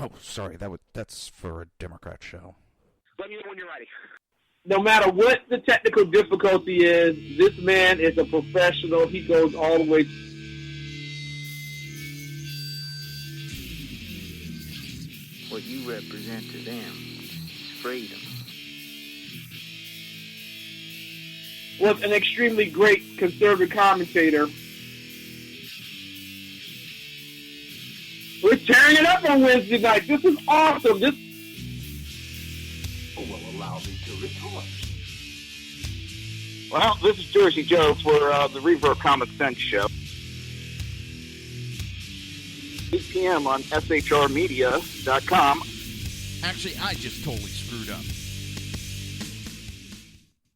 Oh, sorry, that's for a Democrat show. Let me know when you're ready. No matter what the technical difficulty is, this man is a professional. He goes all the way. What you represent to them is freedom. Was an extremely great conservative commentator. We're tearing it up on Wednesday night. This is awesome. This will allow me to retort. Well, this is Jersey Joe for the Reaver of Common Sense show. 8 p.m. on shrmedia.com. Actually, I just totally screwed up.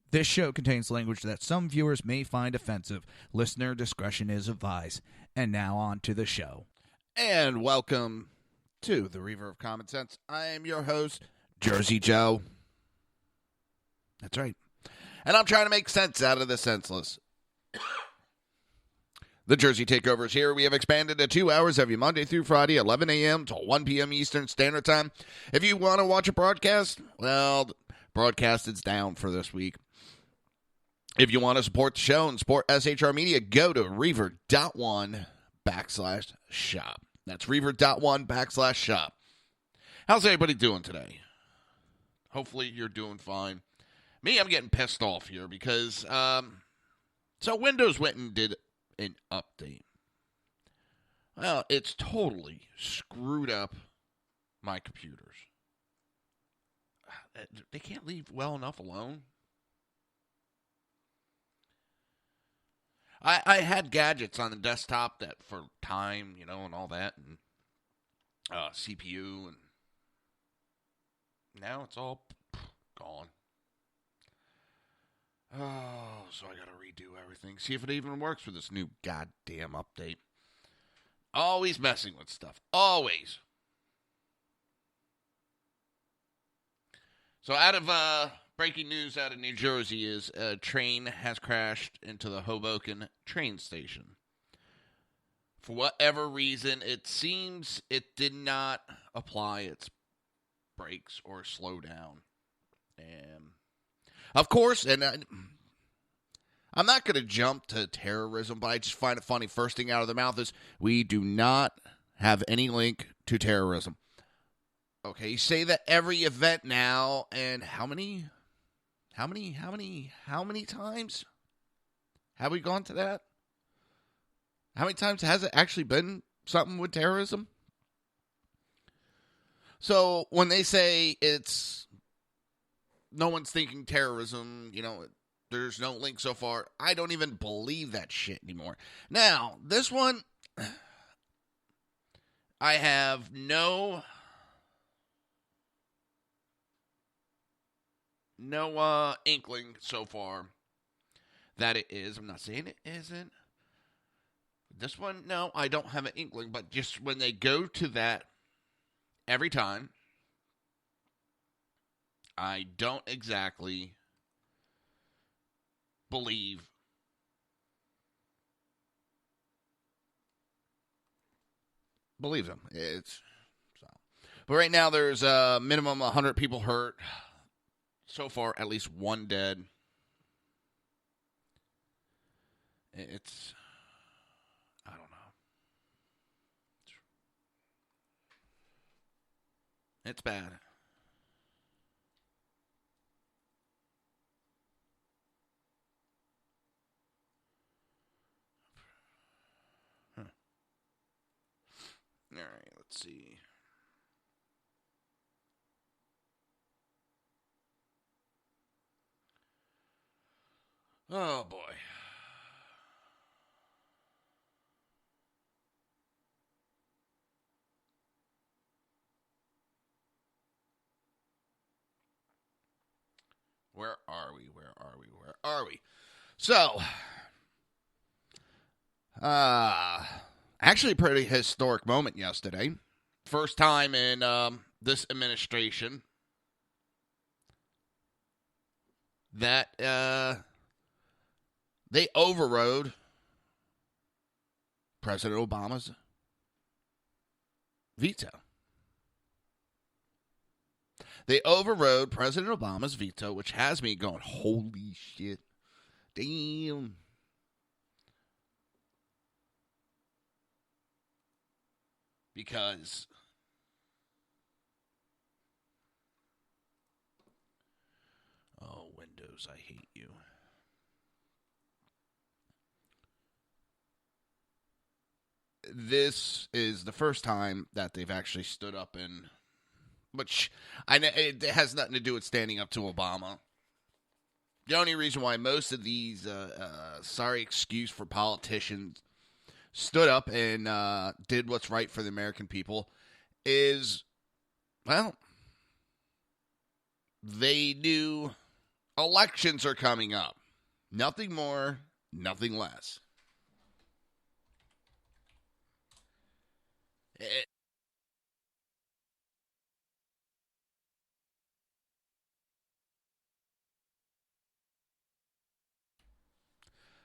This show contains language that some viewers may find offensive. Listener discretion is advised. And now on to the show. And welcome to the Reaver of Common Sense. I am your host, Jersey Joe. That's right. And I'm trying to make sense out of the senseless. The Jersey Takeover is here. We have expanded to 2 hours every Monday through Friday, 11 a.m. to 1 p.m. Eastern Standard Time. If you want to watch a broadcast, well, the broadcast is down for this week. If you want to support the show and support SHR Media, go to reaver.1/shop. That's reaver.1/shop. How's everybody doing today? Hopefully you're doing fine. Me, I'm getting pissed off here because, so Windows went and did an update. Well, it's totally screwed up my computers. They can't leave well enough alone. I had gadgets on the desktop that for time, and all that, and CPU, and now it's all gone. Oh, so I gotta redo everything. See if it even works with this new goddamn update. Always messing with stuff. Always. So out of breaking news out of New Jersey is a train has crashed into the Hoboken train station. For whatever reason, it seems it did not apply its brakes or slow down. And of course, and I'm not going to jump to terrorism, but I just find it funny. First thing out of their mouth is, we do not have any link to terrorism. Okay, you say that every event now, and how many times have we gone to that? How many times has it actually been something with terrorism? So when they say it's no one's thinking terrorism, there's no link so far, I don't even believe that shit anymore. Now, this one, I have no inkling so far that it is. I'm not saying it isn't. This one, no, I don't have an inkling, but just when they go to that every time, I don't exactly believe them. It's so. But right now there's a minimum 100 people hurt. So far, at least one dead. I don't know. It's bad. Huh. All right, let's see. Oh, boy. Where are we? So, Actually, a pretty historic moment yesterday. First time in this administration that they overrode President Obama's veto. They overrode President Obama's veto, which has me going, holy shit. Damn. Because oh, Windows, I hate you. This is the first time that they've actually stood up and, which I know it has nothing to do with standing up to Obama. The only reason why most of these, sorry excuse for politicians, stood up and did what's right for the American people is, well, they knew elections are coming up. Nothing more, nothing less.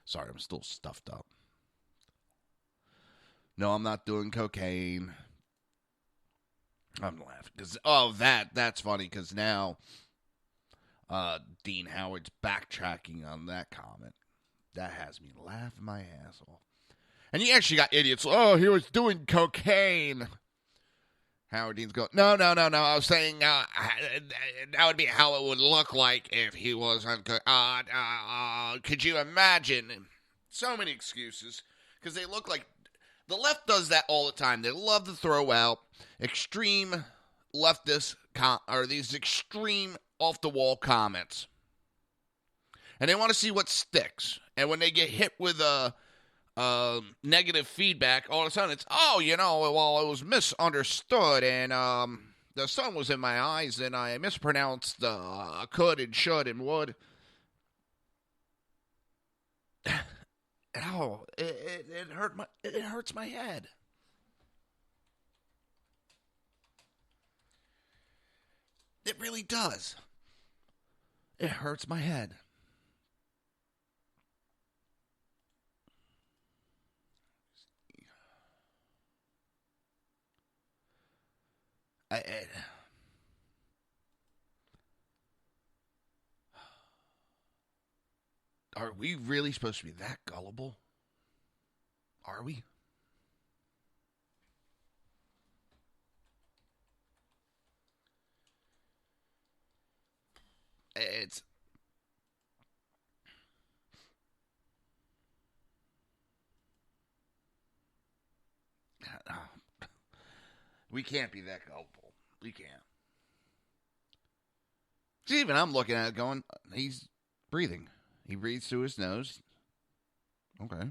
Sorry, I'm still stuffed up. No, I'm not doing cocaine. I'm laughing because that's funny because now Dean Howard's backtracking on that comment. That has me laughing my ass off. And you actually got idiots. Oh, he was doing cocaine. Howard Dean's going, no. I was saying that would be how it would look like if he was on cocaine. Could you imagine? So many excuses because they look like the left does that all the time. They love to throw out extreme leftist or these extreme off the wall comments, and they want to see what sticks. And when they get hit with negative feedback, all of a sudden it's, it was misunderstood, and the sun was in my eyes, and I mispronounced could and should and would. It hurts my head. It really does. It hurts my head. Are we really supposed to be that gullible? Are we? It's we can't be that gullible. We can't. See, even I'm looking at it going, he's breathing. He breathes through his nose. Okay.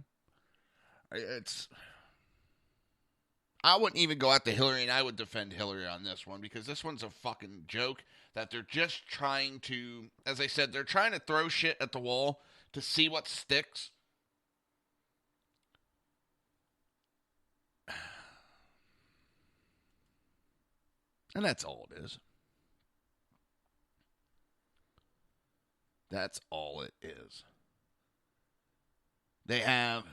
I wouldn't even go after Hillary, and I would defend Hillary on this one because this one's a fucking joke that they're just trying to, as I said, they're trying to throw shit at the wall to see what sticks. And that's all it is. That's all it is. They have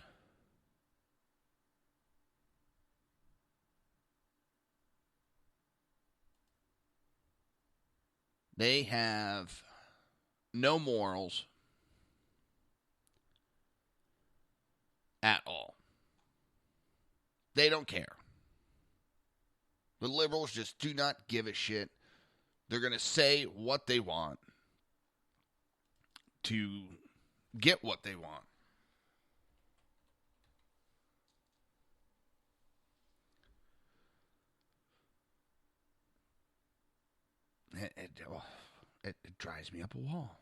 no morals at all. They don't care. The liberals just do not give a shit. They're going to say what they want to get what they want. It drives me up a wall.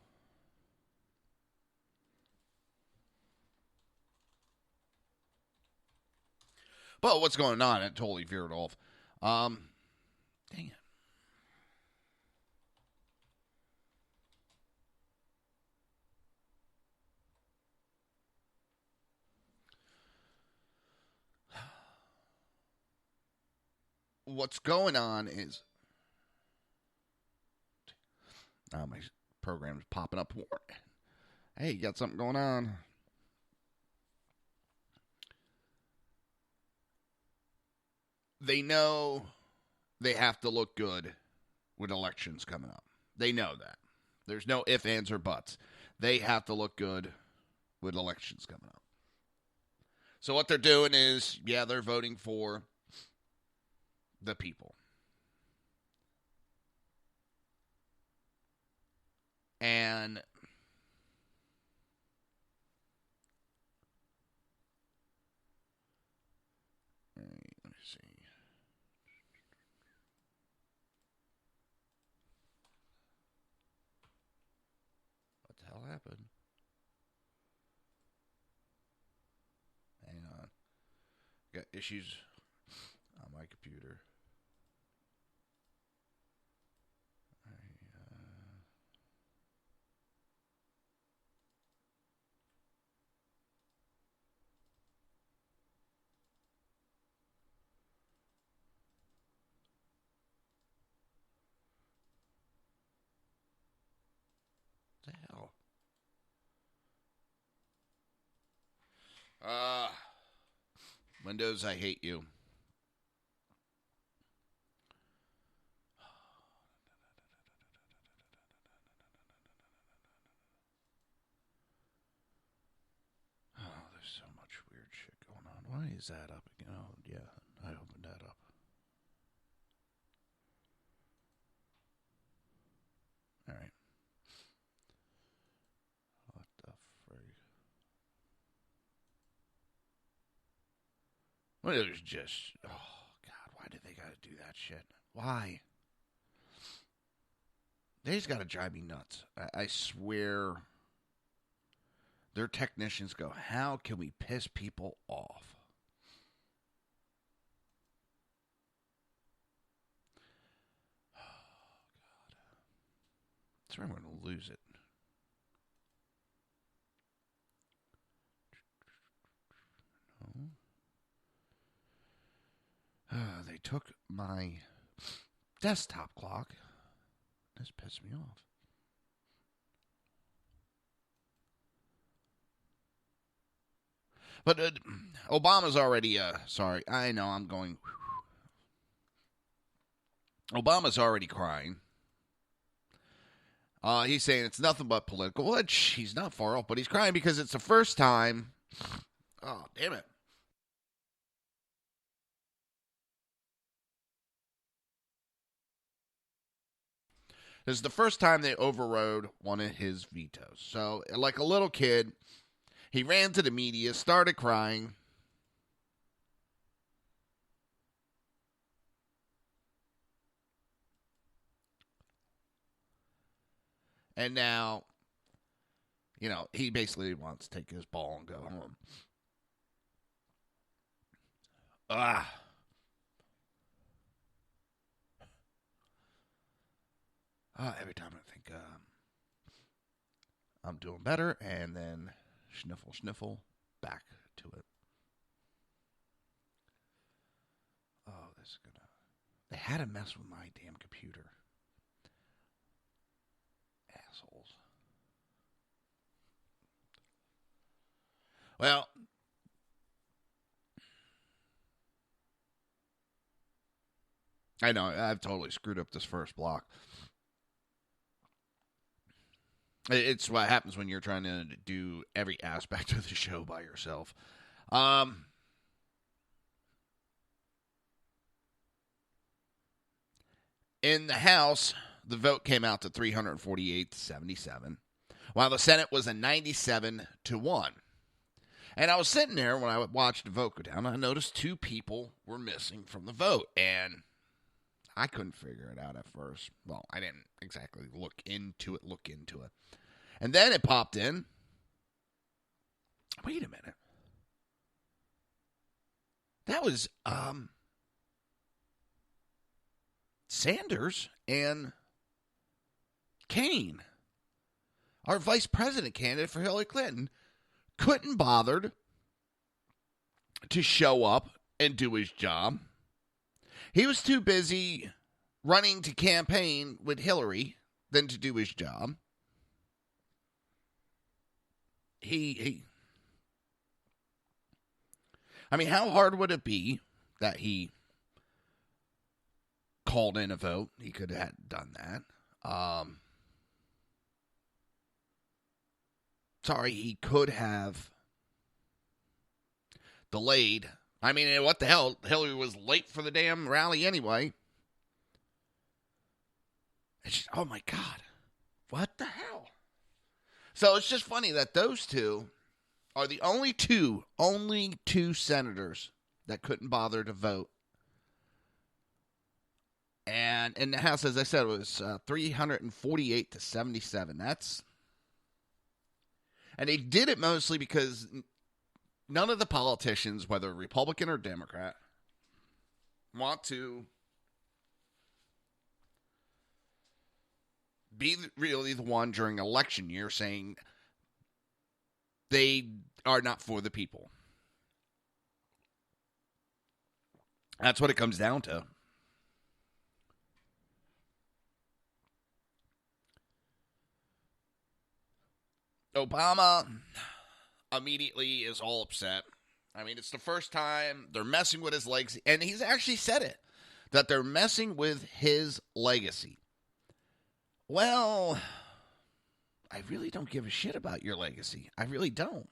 But what's going on? It totally veered off. Dang it. what's going on is, my program's popping up. Hey, you got something going on? They know they have to look good with elections coming up. They know that. There's no ifs, ands, or buts. They have to look good with elections coming up. So what they're doing is, they're voting for the people. And let me see. What the hell happened? Hang on. Got issues on my computer. What the hell? Windows, I hate you. Oh, there's so much weird shit going on. Why is that up again? Oh, yeah, I opened that up. All right. What the frig? Well, it was just, oh, God, why did they got to do that shit? Why? They just got to drive me nuts. I swear, their technicians go, how can we piss people off? Oh, God. That's where I'm going to lose it. They took my desktop clock. This pissed me off. But Obama's already, sorry, I know I'm going. Obama's already crying. He's saying it's nothing but political. Well, he's not far off, but he's crying because it's the first time. Oh, damn it. This is the first time they overrode one of his vetoes. So, like a little kid, he ran to the media, started crying. And now, he basically wants to take his ball and go home. Every time I think I'm doing better, and then sniffle, back to it. Oh, this is gonna. They had to mess with my damn computer. Assholes. Well, I know I've totally screwed up this first block. It's what happens when you're trying to do every aspect of the show by yourself. In the House, the vote came out to 348 to 77, while the Senate was a 97-1. And I was sitting there when I watched the vote go down, and I noticed two people were missing from the vote, and I couldn't figure it out at first. Well, I didn't exactly look into it. And then it popped in. Wait a minute. That was Sanders and Kane, our vice president candidate for Hillary Clinton, couldn't bothered to show up and do his job. He was too busy running to campaign with Hillary than to do his job. I mean, how hard would it be that he called in a vote? He could have done that. He could have delayed. I mean, what the hell? Hillary was late for the damn rally anyway. Oh my God. What the hell? So it's just funny that those two are the only two senators that couldn't bother to vote. And in the House, as I said, it was 348 to 77. And they did it mostly because none of the politicians, whether Republican or Democrat, want to be really the one during election year saying they are not for the people. That's what it comes down to. Obama immediately is all upset. I mean, it's the first time they're messing with his legacy. And he's actually said it, that they're messing with his legacy. Well, I really don't give a shit about your legacy. I really don't.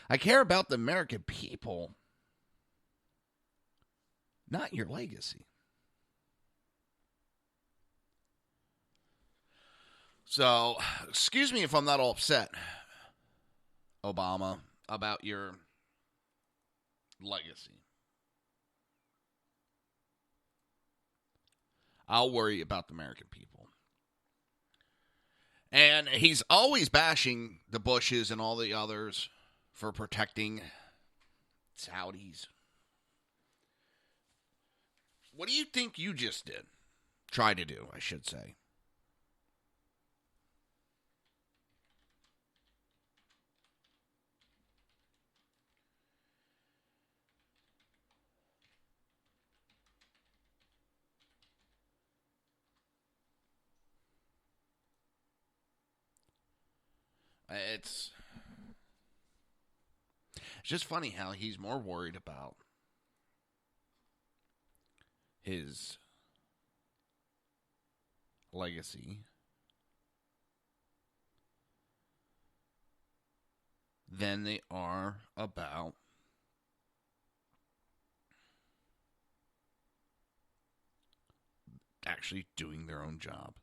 I care about the American people, not your legacy. So, excuse me if I'm not all upset, Obama, about your legacy. I'll worry about the American people. And he's always bashing the Bushes and all the others for protecting Saudis. What do you think you just did? Try to do, I should say. It's just funny how he's more worried about his legacy than they are about actually doing their own job.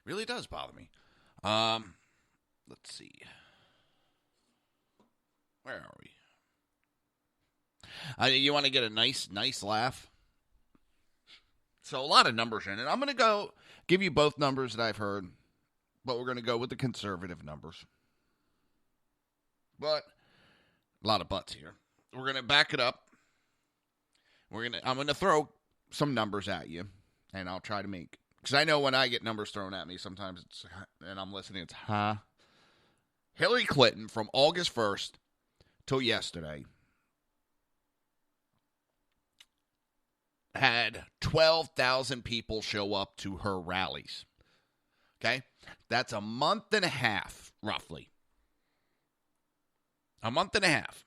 Really does bother me. Let's see. Where are we? You want to get a nice laugh? So a lot of numbers in it. I'm going to go give you both numbers that I've heard, but we're going to go with the conservative numbers. But a lot of buts here. We're going to back it up. I'm going to throw some numbers at you, and I'll try to make. Because I know when I get numbers thrown at me, sometimes it's, and I'm listening, it's, Hillary Clinton from August 1st till yesterday had 12,000 people show up to her rallies. Okay? That's a month and a half, roughly. A month and a half.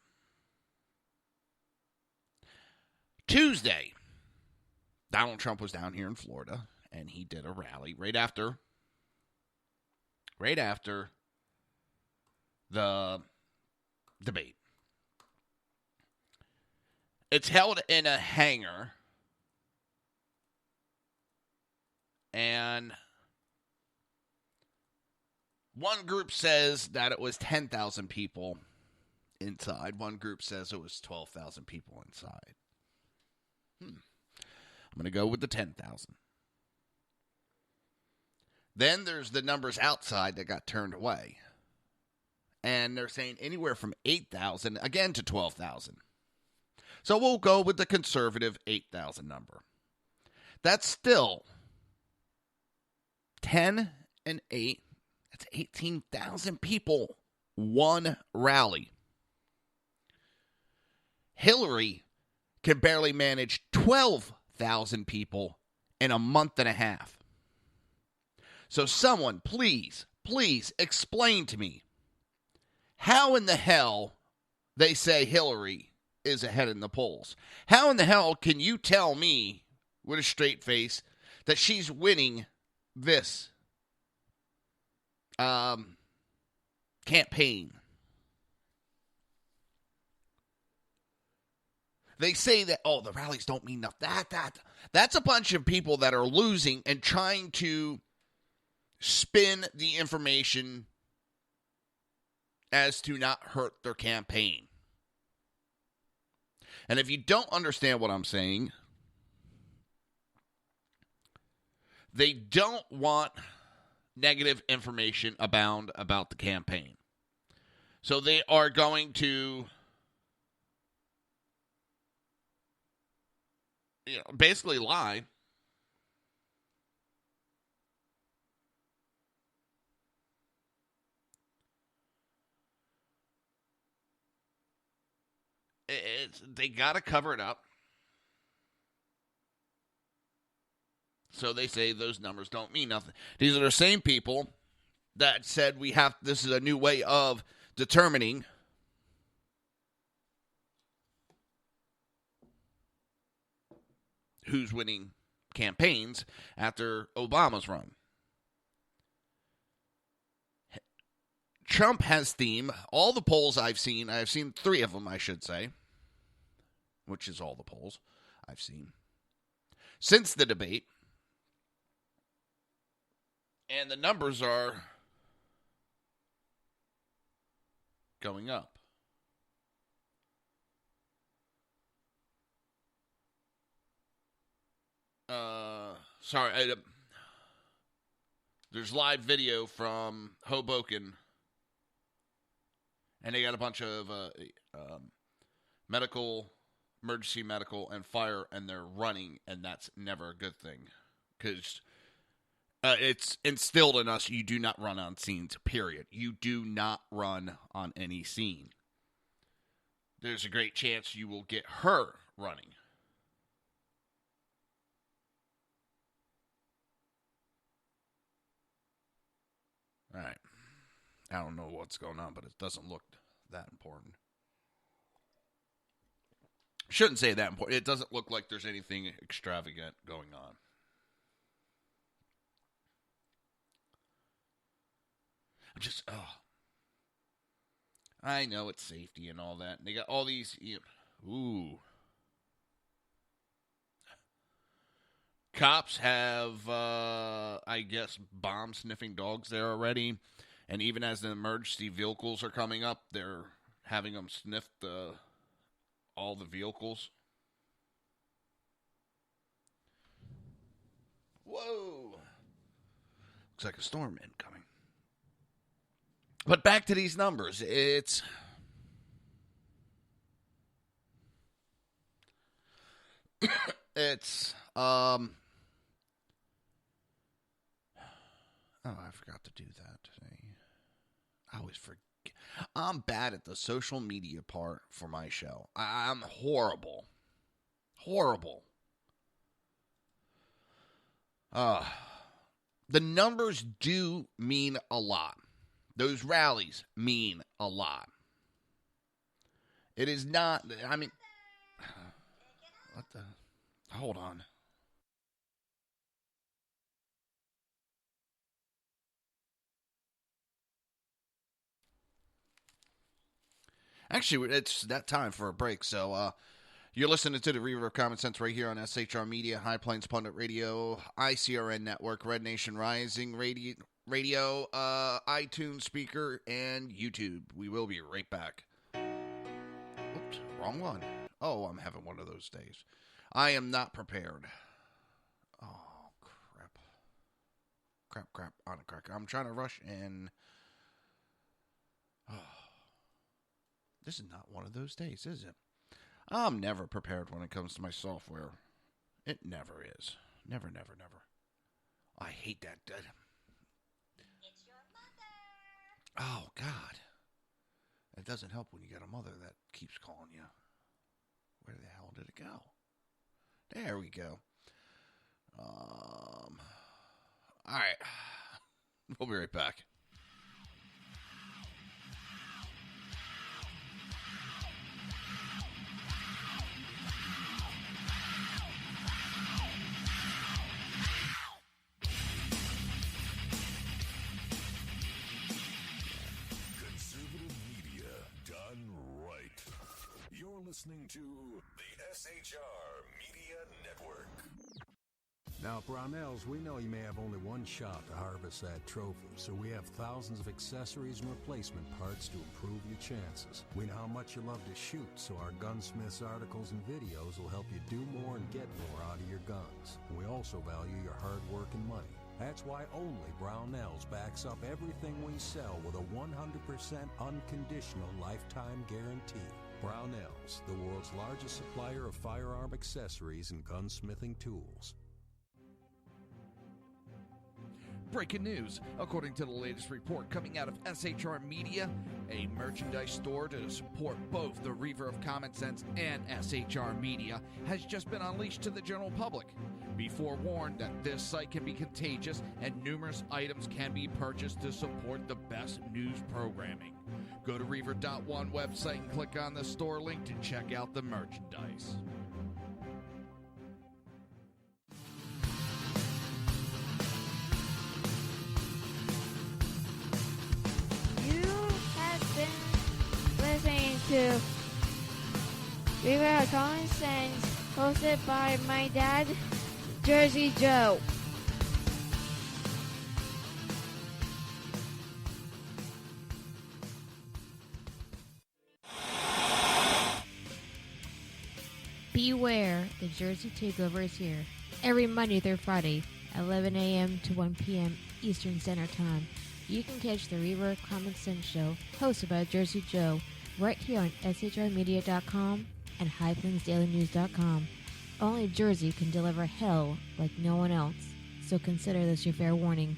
Tuesday, Donald Trump was down here in Florida. And he did a rally right after the debate. It's held in a hangar. And one group says that it was 10,000 people inside. One group says it was 12,000 people inside. I'm going to go with the 10,000. Then there's the numbers outside that got turned away. And they're saying anywhere from 8,000, again, to 12,000. So we'll go with the conservative 8,000 number. That's still 10 and 8. That's 18,000 people. One rally. Hillary can barely manage 12,000 people in a month and a half. So someone, please explain to me how in the hell they say Hillary is ahead in the polls. How in the hell can you tell me with a straight face that she's winning this campaign? They say that, the rallies don't mean nothing. That's a bunch of people that are losing and trying to spin the information as to not hurt their campaign. And if you don't understand what I'm saying, they don't want negative information abound about the campaign. So they are going to basically lie. They got to cover it up. So they say those numbers don't mean nothing. These are the same people that said this is a new way of determining who's winning campaigns after Obama's run. Trump has theme. All the polls I've seen 3 of them, I should say, which is all the polls I've seen since the debate. And the numbers are going up. There's live video from Hoboken, and they got a bunch of emergency medical, and fire, and they're running, and that's never a good thing, because it's instilled in us, you do not run on scenes, period. You do not run on any scene. There's a great chance you will get her running. All right. I don't know what's going on, but it doesn't look that important. Shouldn't say that important. It doesn't look like there's anything extravagant going on. I know it's safety and all that. And they got all these, Cops have, I guess, bomb-sniffing dogs there already. And even as the emergency vehicles are coming up, they're having them sniff all the vehicles. Whoa. Looks like a storm incoming. But back to these numbers. It's I forgot to do that today. I always forget. I'm bad at the social media part for my show. I'm horrible. The numbers do mean a lot. Those rallies mean a lot. It is not, hold on. Actually, it's that time for a break, so you're listening to the Reaver of Common Sense right here on SHR Media, High Plains Pundit Radio, ICRN Network, Red Nation Rising Radio, iTunes Speaker, and YouTube. We will be right back. Oops, wrong one. Oh, I'm having one of those days. I am not prepared. Oh, crap on a cracker. I'm trying to rush and... This is not one of those days, is it? I'm never prepared when it comes to my software. It never is. Never. I hate that. It's your mother. Oh, God. It doesn't help when you got a mother that keeps calling you. Where the hell did it go? There we go. All right. We'll be right back. Listening to the SHR Media Network. Now, Brownells, we know you may have only one shot to harvest that trophy, so we have thousands of accessories and replacement parts to improve your chances. We know how much you love to shoot, so our gunsmiths articles and videos will help you do more and get more out of your guns. We also value your hard work and money. That's why only Brownells backs up everything we sell with a 100% unconditional lifetime guarantee. Brownells, the world's largest supplier of firearm accessories and gunsmithing tools. Breaking news. According to the latest report coming out of SHR Media, a merchandise store to support both the Reaver of Common Sense and SHR Media has just been unleashed to the general public. Be forewarned that this site can be contagious and numerous items can be purchased to support the best news programming. Go to Reaver.one website and click on the store link to check out the merchandise. You have been listening to Reaver of Common Sense, hosted by my dad, Jersey Joe. Beware, the Jersey Takeover is here. Every Monday through Friday, 11 a.m. to 1 p.m. Eastern Standard Time. You can catch the Reaver of Common Sense show, hosted by Jersey Joe, right here on shrmedia.com and highplains.dailynews.com. Only Jersey can deliver hell like no one else, so consider this your fair warning.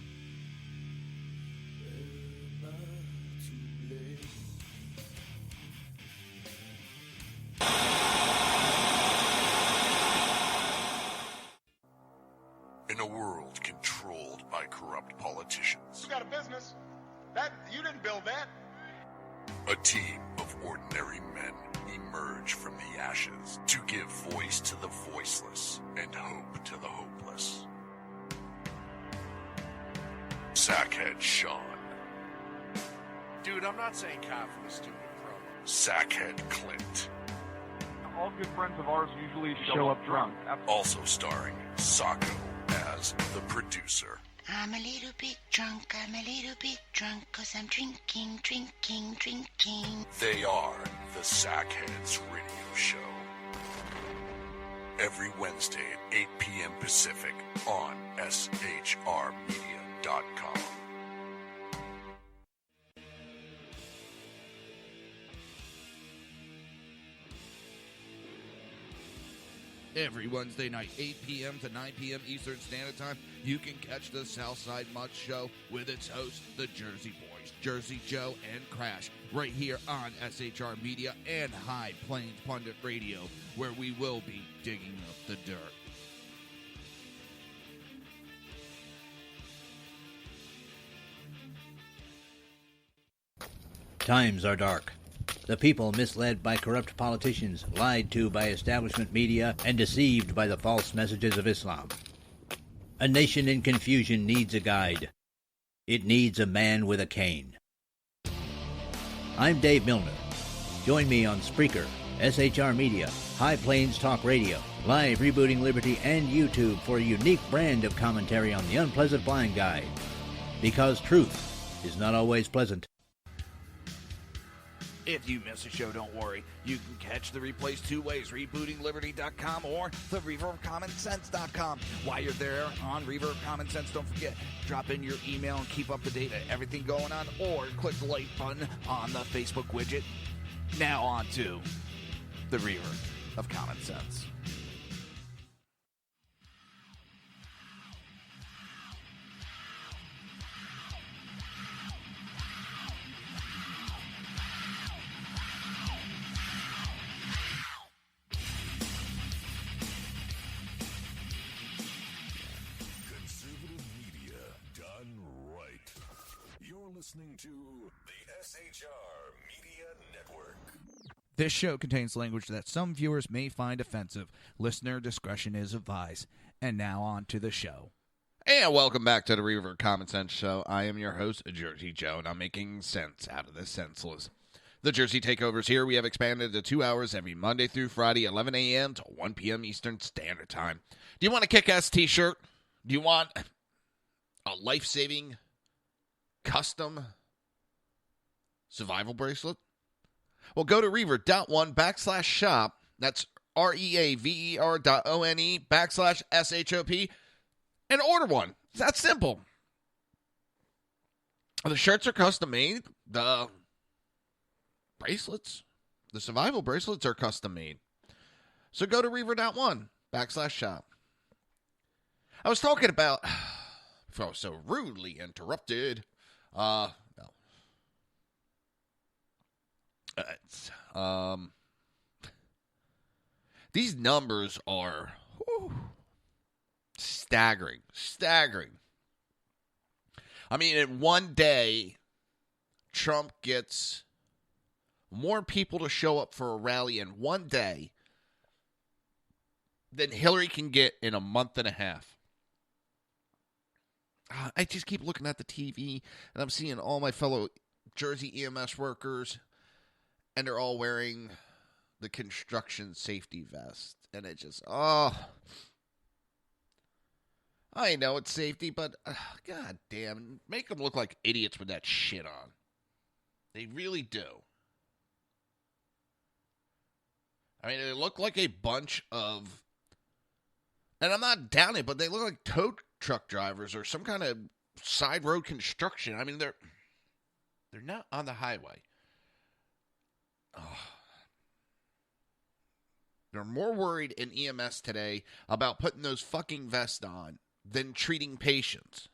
In a world controlled by corrupt politicians, You got a business. That you didn't build that. a team of ordinary men emerge from the ashes to give voice to the voiceless and hope to the hopeless. Sackhead Sean. Dude, I'm not saying cow for the stupid promo. Sackhead Clint. All good friends of ours usually show up drunk. Also starring Sacco as the producer. I'm a little bit drunk, 'cause I'm drinking. They are the Sackheads Radio Show. Every Wednesday at 8 p.m. Pacific on shrmedia.com. Every Wednesday night, 8 p.m. to 9 p.m. Eastern Standard Time, you can catch the Southside Mud Show with its hosts, the Jersey Boys, Jersey Joe and Crash, right here on SHR Media and High Plains Pundit Radio, where we will be digging up the dirt. Times are dark. The people misled by corrupt politicians, lied to by establishment media, and deceived by the false messages of Islam. A nation in confusion needs a guide. It needs a man with a cane. I'm Dave Milner. Join me on Spreaker, SHR Media, High Plains Talk Radio, Live Rebooting Liberty, and YouTube for a unique brand of commentary on the unpleasant blind guide. Because truth is not always pleasant. If you miss a show, don't worry. You can catch the replays two ways, rebootingliberty.com or the reaverofcommonsense.com. While you're there on Reaver of Common Sense, don't forget, drop in your email and keep up to date on everything going on, or click the like button on the Facebook widget. Now on to the Reaver of Common Sense. listening to the SHR Media Network. This show contains language that some viewers may find offensive. Listener discretion is advised. And now on to the show. And welcome back to the Reaver of Common Sense show. I am your host, Jersey Joe, and I'm making sense out of the senseless. The Jersey Takeover's here. We have expanded to 2 hours every Monday through Friday, 11 a.m. to 1 p.m. Eastern Standard Time. Do you want a kick-ass t-shirt? Do you want a life-saving custom survival bracelet? Well, go to reaver.one/shop. That's REAVER.ONE/SHOP and order one. It's that simple. The shirts are custom made. The bracelets, the survival bracelets are custom made. So go to reaver.one/shop. I was talking about, before I was so rudely interrupted, these numbers are staggering. I mean, in one day, Trump gets more people to show up for a rally in one day than Hillary can get in a month and a half. I just keep looking at the TV, and I'm seeing all my fellow Jersey EMS workers, and they're all wearing the construction safety vest. And it just, I know it's safety, but god damn, make them look like idiots with that shit on. They really do. I mean, they look like a bunch of, and I'm not down it, but they look like tow truck drivers or some kind of side road construction. I mean, they're not on the highway. They're more worried in EMS today about putting those fucking vests on than treating patients.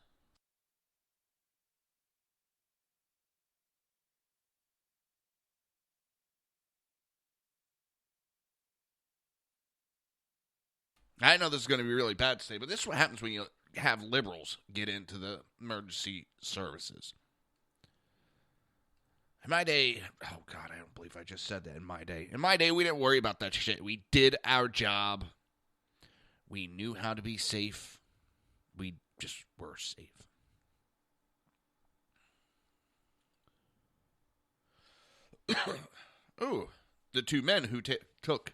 I know this is going to be really bad to say, but this is what happens when you have liberals get into the emergency services. In my day, oh God, I don't believe I just said that. In my day, we didn't worry about that shit. We did our job. We knew how to be safe. We just were safe. Ooh, the two men who took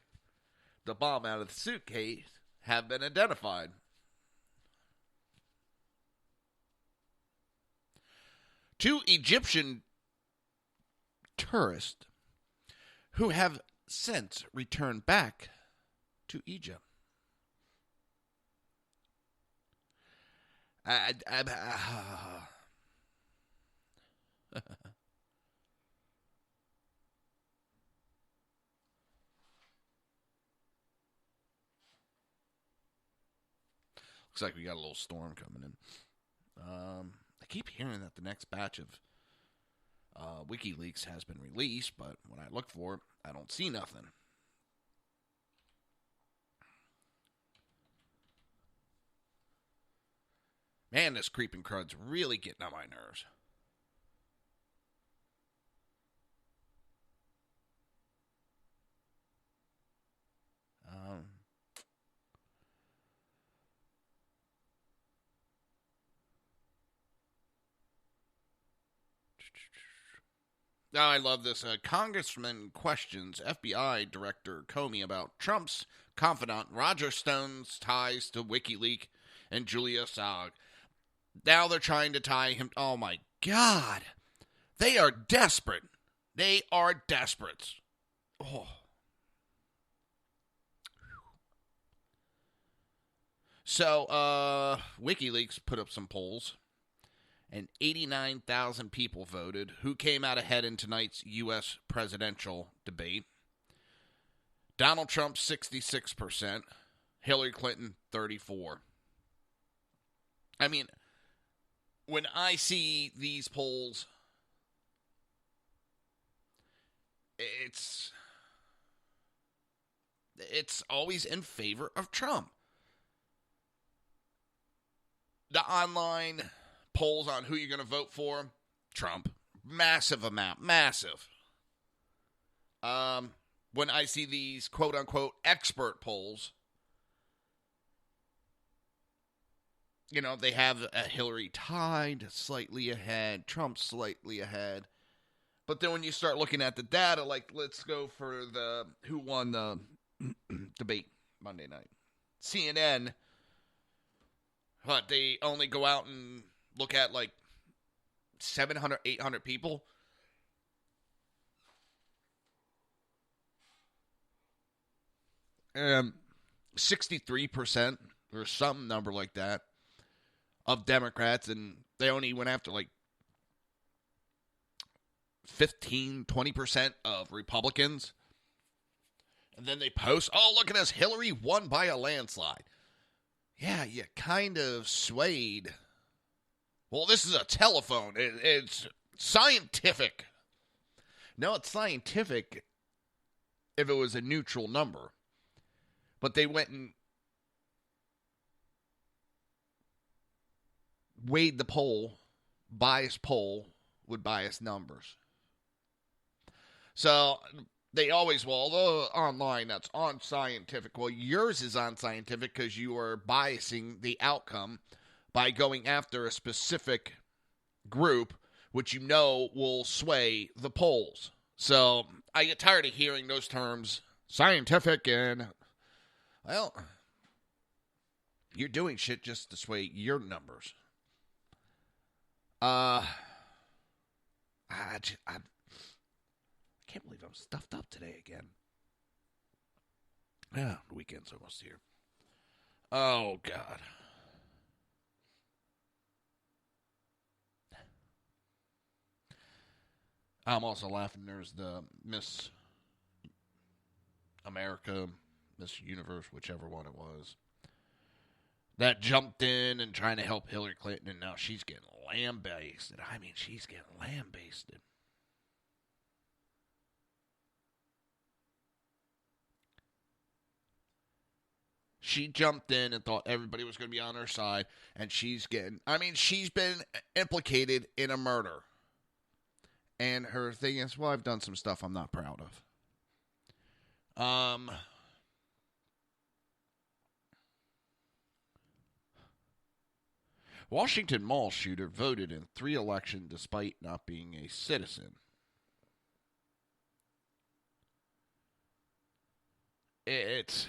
the bomb out of the suitcase have been identified. Two Egyptian tourists who have since returned back to Egypt. Looks like we got a little storm coming in. I keep hearing that the next batch of WikiLeaks has been released, but when I look for it, I don't see nothing. Man, this creeping crud's really getting on my nerves. Now, I love this. Congressman questions FBI Director Comey about Trump's confidant Roger Stone's ties to WikiLeaks and Julia Assange. Now they're trying to tie him. Oh, my God. They are desperate. They are desperate. Oh. So, WikiLeaks put up some polls, and 89,000 people voted. Who came out ahead in tonight's U.S. presidential debate? Donald Trump, 66%. Hillary Clinton, 34%. I mean, when I see these polls, it's always in favor of Trump. The online polls on who you're going to vote for, Trump. Massive amount. Massive. When I see these quote-unquote expert polls, you know, they have Hillary tied, slightly ahead, Trump slightly ahead. But then when you start looking at the data, like, let's go for the who won the debate Monday night. CNN, but they only go out and look at like 700, 800 people. And 63% or some number like that of Democrats, and they only went after like 15, 20% of Republicans. And then they post, oh, look at this, Hillary won by a landslide. Yeah, you kind of swayed. Well, this is a telephone. It's scientific. No, it's scientific if it was a neutral number. But they went and weighed the poll, biased poll with biased numbers. So they always, well, online, that's unscientific. Well, yours is unscientific because you are biasing the outcome by going after a specific group, which you know will sway the polls. So I get tired of hearing those terms, scientific, and, well, you're doing shit just to sway your numbers. I can't believe I'm stuffed up today again. Yeah, the weekend's almost here. Oh, God. I'm also laughing. There's the Miss America, Miss Universe, whichever one it was, that jumped in and trying to help Hillary Clinton, and now she's getting lambasted. I mean, she's getting lambasted. She jumped in and thought everybody was going to be on her side, and she's been implicated in a murder. And her thing is, well, I've done some stuff I'm not proud of. Washington Mall shooter voted in 3 elections despite not being a citizen. It's...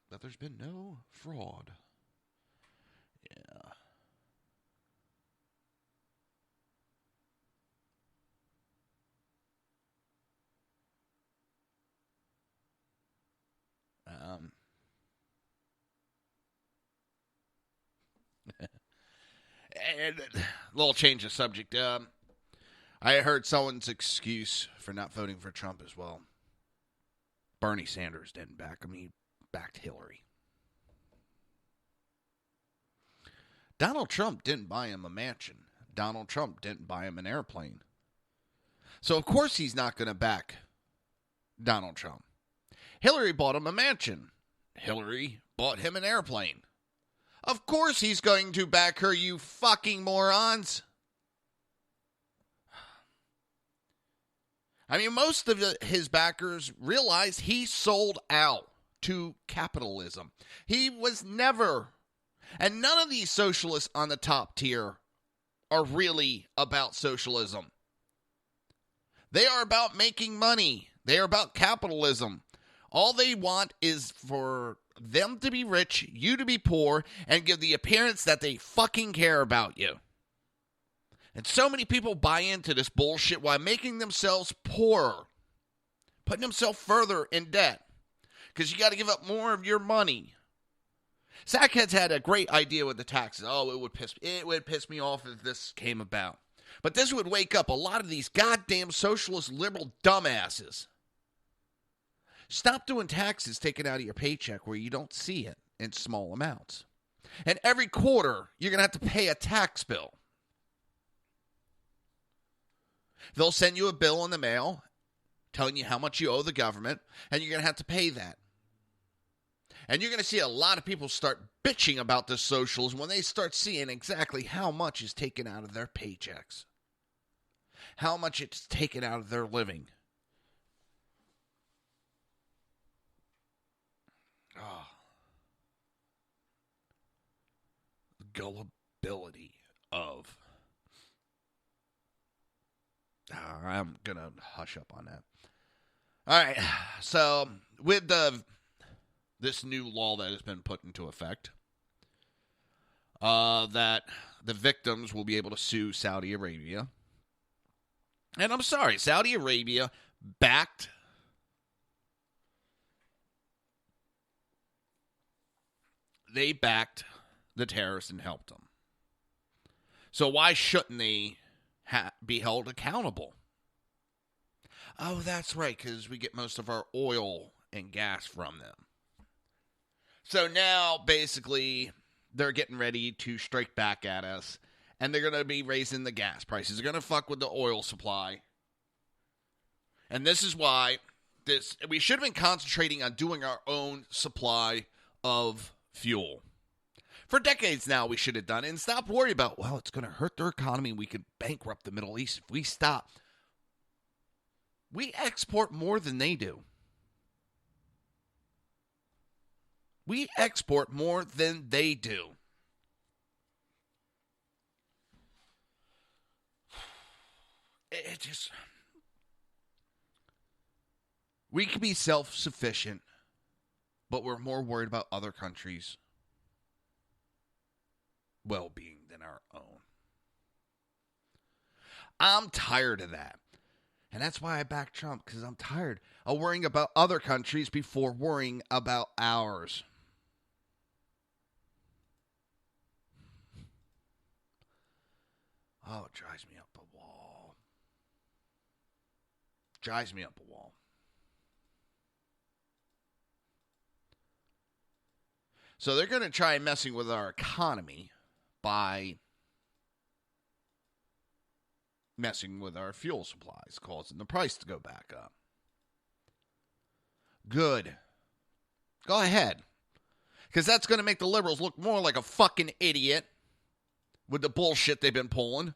But there's been no fraud. Yeah. And a little change of subject. I heard someone's excuse for not voting for Trump as well. Bernie Sanders didn't back him. He backed Hillary. Donald Trump didn't buy him a mansion. Donald Trump didn't buy him an airplane. So, of course, he's not going to back Donald Trump. Hillary bought him a mansion. Hillary bought him an airplane. Of course he's going to back her, you fucking morons. I mean, most of his backers realize he sold out to capitalism. He was never, and none of these socialists on the top tier are really about socialism. They are about making money. They are about capitalism. All they want is for them to be rich, you to be poor, and give the appearance that they fucking care about you. And so many people buy into this bullshit while making themselves poorer, putting themselves further in debt, because you got to give up more of your money. Sackheads had a great idea with the taxes. Oh, it would piss me off if this came about. But this would wake up a lot of these goddamn socialist liberal dumbasses. Stop doing taxes taken out of your paycheck where you don't see it in small amounts. And every quarter, you're going to have to pay a tax bill. They'll send you a bill in the mail telling you how much you owe the government, and you're going to have to pay that. And you're going to see a lot of people start bitching about this socialism when they start seeing exactly how much is taken out of their paychecks. How much it's taken out of their living. Oh. Gullibility of... I'm going to hush up on that. All right, so with this new law that has been put into effect, that the victims will be able to sue Saudi Arabia. And I'm sorry, Saudi Arabia backed the terrorists and helped them. So why shouldn't they be held accountable? Oh, that's right, because we get most of our oil and gas from them. So now, basically, they're getting ready to strike back at us, and they're going to be raising the gas prices. They're going to fuck with the oil supply. And this is why we should have been concentrating on doing our own supply of fuel. For decades now, we should have done it, and stop worrying about, well, it's going to hurt their economy, we could bankrupt the Middle East if we stop. We export more than they do. We export more than they do. It just... We can be self-sufficient, but we're more worried about other countries' well-being than our own. I'm tired of that. And that's why I back Trump, because I'm tired of worrying about other countries before worrying about ours. Oh, it drives me up a wall. Drives me up a wall. So they're going to try messing with our economy by messing with our fuel supplies, causing the price to go back up. Good. Go ahead. Because that's going to make the liberals look more like a fucking idiot with the bullshit they've been pulling.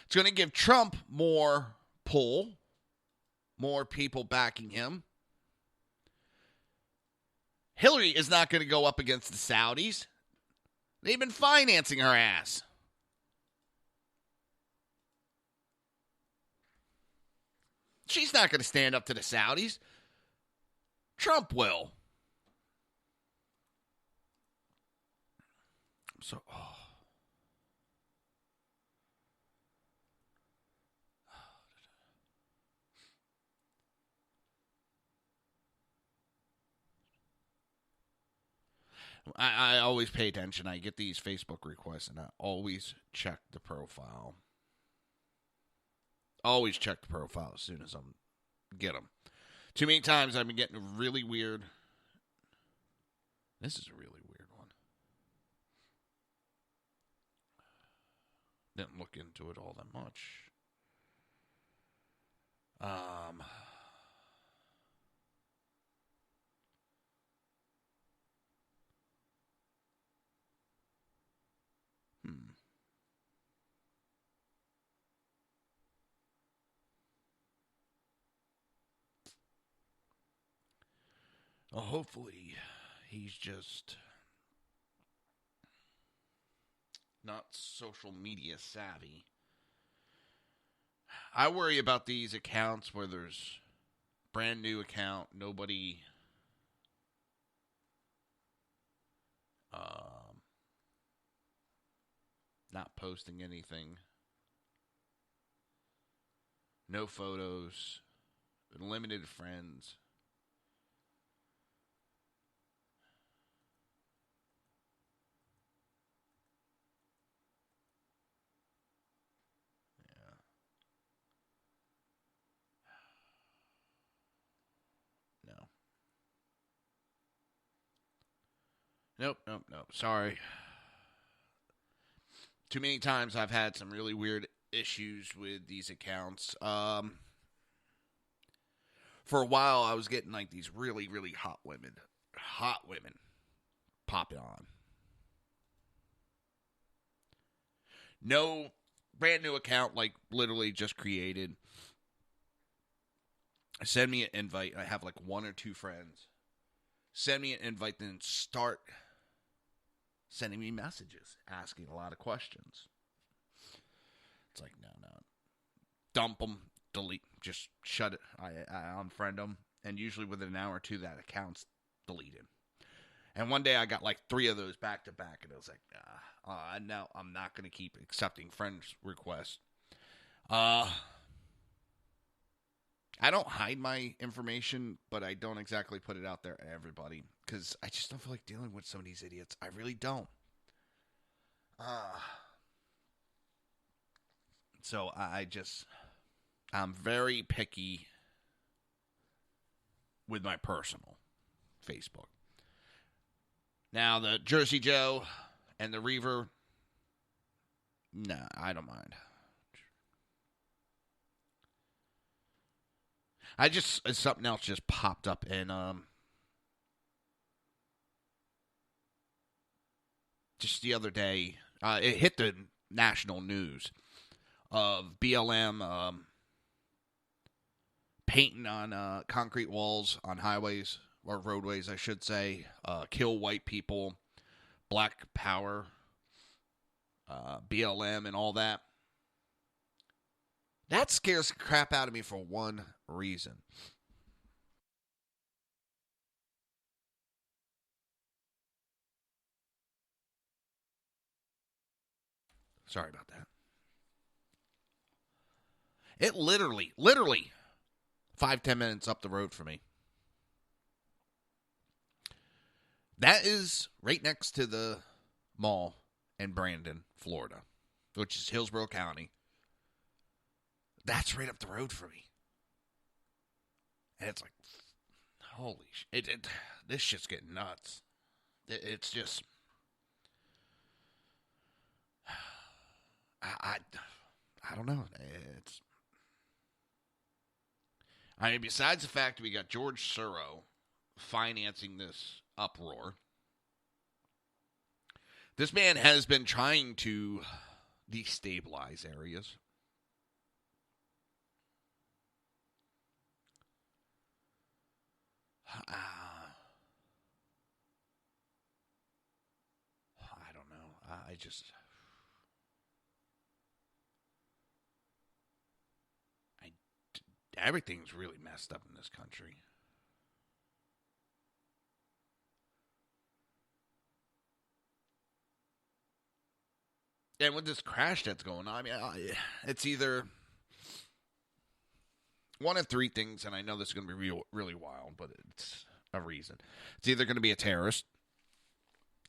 It's going to give Trump more pull, more people backing him. Hillary is not going to go up against the Saudis. They've been financing her ass. She's not going to stand up to the Saudis. Trump will. So, I always pay attention. I get these Facebook requests, and I always check the profile. Always check the profile as soon as I get them. Too many times I've been getting really weird. This is a really weird one. Didn't look into it all that much. Well, hopefully he's just not social media savvy. I worry about these accounts where there's brand new account, nobody not posting anything, no photos, limited friends. Nope. Sorry. Too many times I've had some really weird issues with these accounts. For a while, I was getting like these really, really hot women. Hot women. pop it on. No, brand new account, like literally just created. Send me an invite. I have like one or two friends. Send me an invite, then start sending me messages, asking a lot of questions. It's like, no. Dump them, delete, just shut it. I unfriend them, and usually within an hour or two, that account's deleted. And one day I got like 3 of those back to back, and I was like, no, I'm not going to keep accepting friends requests. I don't hide my information, but I don't exactly put it out there to everybody, because I just don't feel like dealing with some of these idiots. I really don't. So I'm very picky with my personal Facebook. Now, the Jersey Joe and the Reaver, nah, I don't mind. Something else just popped up in, just the other day. It hit the national news of BLM painting on concrete walls on highways, or roadways, I should say, kill white people, black power, BLM, and all that. That scares the crap out of me for one reason. Sorry about that. It literally, 5-10 minutes up the road for me. That is right next to the mall in Brandon, Florida, which is Hillsborough County. That's right up the road for me. And it's like, holy shit. This shit's getting nuts. It's just... I don't know. Besides the fact we got George Soros financing this uproar, this man has been trying to destabilize areas. I don't know. Everything's really messed up in this country. And with this crash that's going on, it's either one of 3 things, and I know this is going to be really wild, but it's a reason. It's either going to be a terrorist.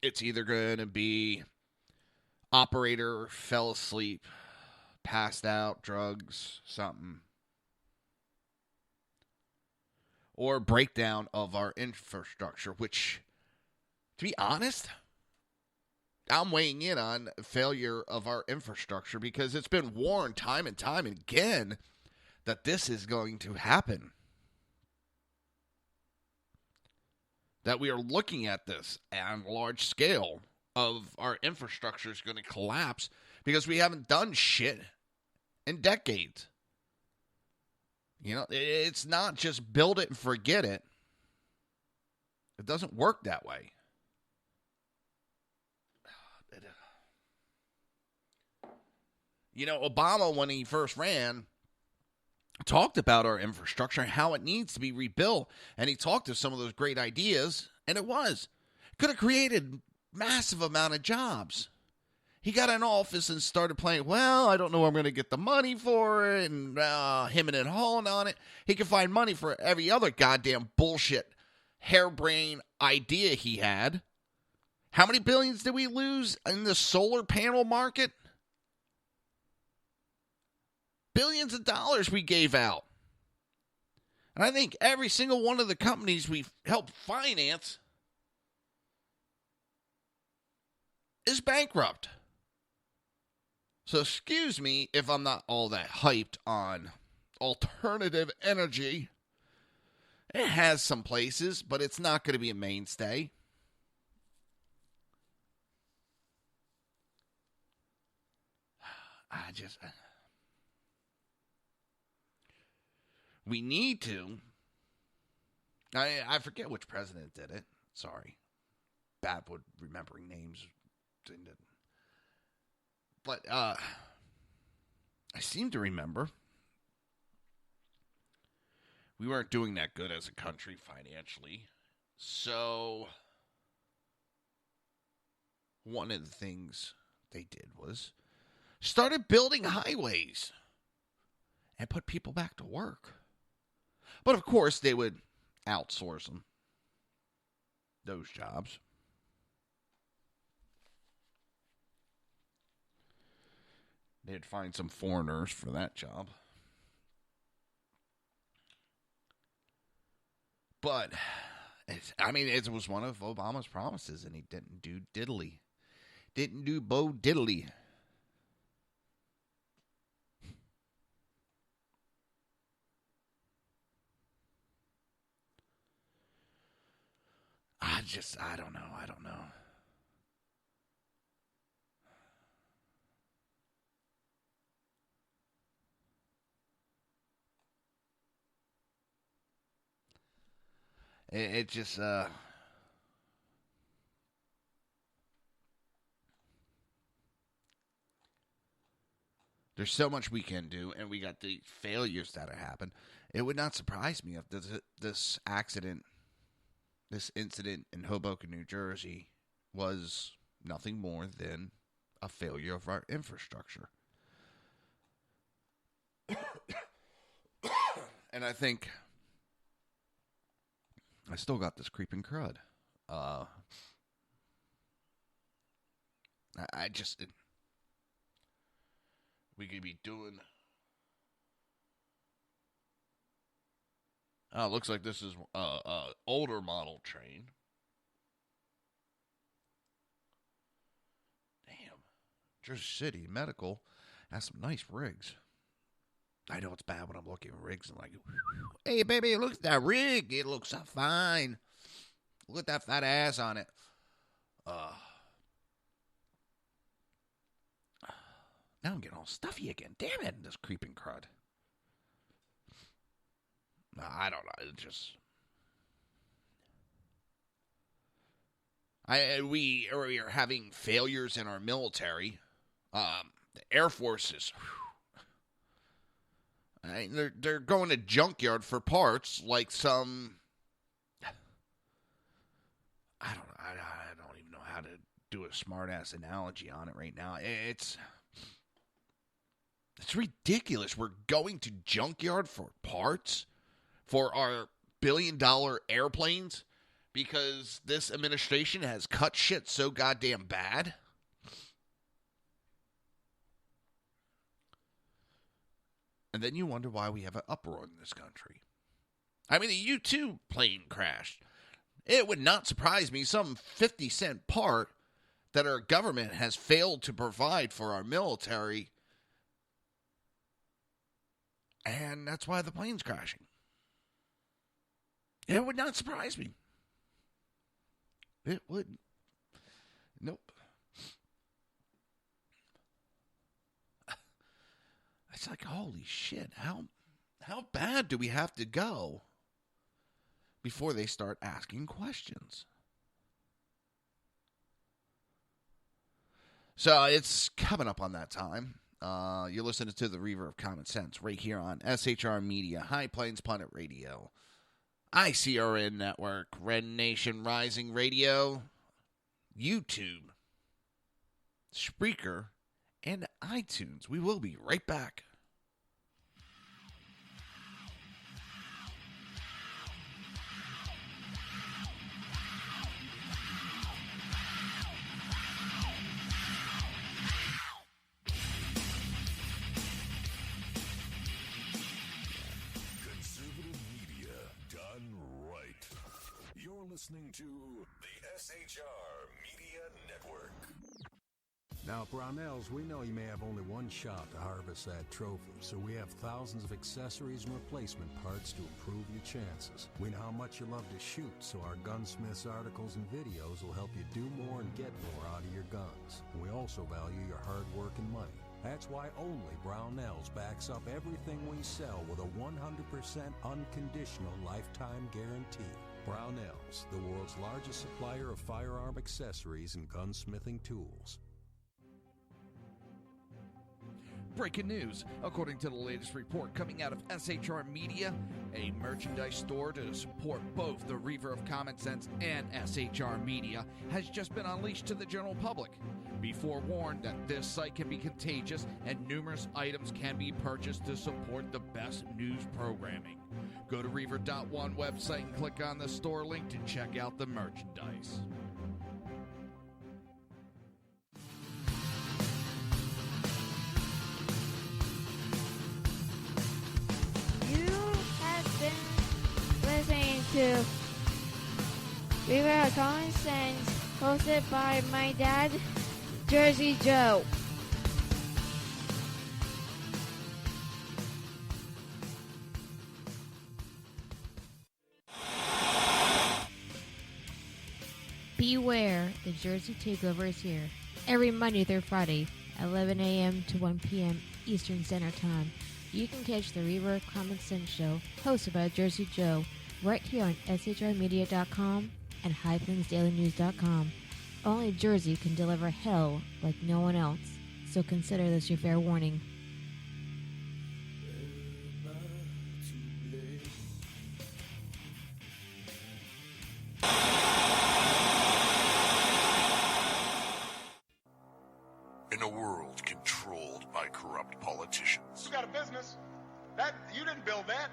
It's either going to be operator fell asleep, passed out, drugs, something. Or breakdown of our infrastructure, which, to be honest, I'm weighing in on failure of our infrastructure, because it's been warned time and time again that this is going to happen. That we are looking at this on a large scale of our infrastructure is going to collapse because we haven't done shit in decades. You know, it's not just build it and forget it. It doesn't work that way. You know, Obama, when he first ran, talked about our infrastructure and how it needs to be rebuilt. And he talked of some of those great ideas, and it could have created massive amount of jobs. He got in office and started playing, well, I don't know where I'm going to get the money for it, and hemming and hawing on it. He could find money for every other goddamn bullshit, harebrained idea he had. How many billions did we lose in the solar panel market? Billions of dollars we gave out. And I think every single one of the companies we've helped finance is bankrupt. So excuse me if I'm not all that hyped on alternative energy. It has some places, but it's not going to be a mainstay. We need to. I forget which president did it. Sorry. Bad with remembering names. But I seem to remember we weren't doing that good as a country financially. So one of the things they did was started building highways and put people back to work. But of course, they would outsource them, those jobs. They'd find some foreigners for that job. But, it was one of Obama's promises, and he didn't do diddly. Didn't do bo diddly. I don't know. It just, there's so much we can do, and we got the failures that have happened. It would not surprise me if this incident in Hoboken, New Jersey, was nothing more than a failure of our infrastructure. And I think I still got this creeping crud. We could be doing. Oh, looks like this is older model train. Damn. Jersey City Medical has some nice rigs. I know it's bad when I'm looking at rigs and like, hey, baby, look at that rig. It looks so fine. Look at that fat ass on it. Now I'm getting all stuffy again. Damn it, this creeping crud. I don't know. It just... We are having failures in our military. The Air Force is... They're going to junkyard for parts like some... I don't even know how to do a smart-ass analogy on it right now. It's ridiculous. We're going to junkyard for parts for our billion-dollar airplanes because this administration has cut shit so goddamn bad. And then you wonder why we have an uproar in this country. I mean, the U-2 plane crashed. It would not surprise me some 50-cent part that our government has failed to provide for our military. And that's why the plane's crashing. It would not surprise me. It wouldn't. Nope. It's like, holy shit, how bad do we have to go before they start asking questions? So it's coming up on that time. You're listening to the Reaver of Common Sense right here on SHR Media, High Plains Pundit Radio, ICRN Network, Red Nation Rising Radio, YouTube, Spreaker, and iTunes. We will be right back. Conservative media done right. You're listening to the SHR Media Network. Now, Brownells, we know you may have only one shot to harvest that trophy, so we have thousands of accessories and replacement parts to improve your chances. We know how much you love to shoot, so our gunsmiths articles and videos will help you do more and get more out of your guns. We also value your hard work and money. That's why only Brownells backs up everything we sell with a 100% unconditional lifetime guarantee. Brownells, the world's largest supplier of firearm accessories and gunsmithing tools. Breaking news. According to the latest report coming out of SHR Media, a merchandise store to support both the Reaver of Common Sense and SHR Media has just been unleashed to the general public. Be forewarned that this site can be contagious and numerous items can be purchased to support the best news programming. Go to Reaver.one website and click on the store link to check out the merchandise. Listening to Reaver of Common Sense, hosted by my dad, Jersey Joe. Beware, the Jersey Takeover is here. Every Monday through Friday, 11 a.m. to 1 p.m. Eastern Standard Time. You can catch the Reaver of Common Sense show, hosted by Jersey Joe, right here on shrmedia.com and highplains.dailynews.com. Only Jersey can deliver hell like no one else, so consider this your fair warning. In a world controlled by corrupt politicians, You got a business. That you didn't build that.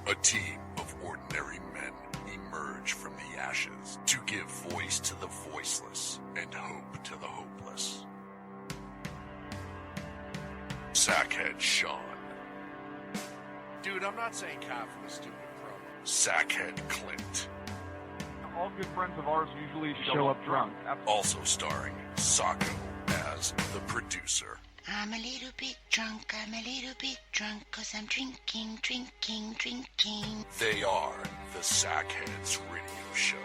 a team of ordinary men emerge from the ashes to give voice to the voiceless and hope to the hopeless. Sackhead Sean, Dude, I'm not saying cop for the stupid pro. Sackhead Clint, All good friends of ours usually show up drunk. also starring Sacco as the producer. I'm a little bit drunk, cause I'm drinking. They are the Sackheads Radio Show.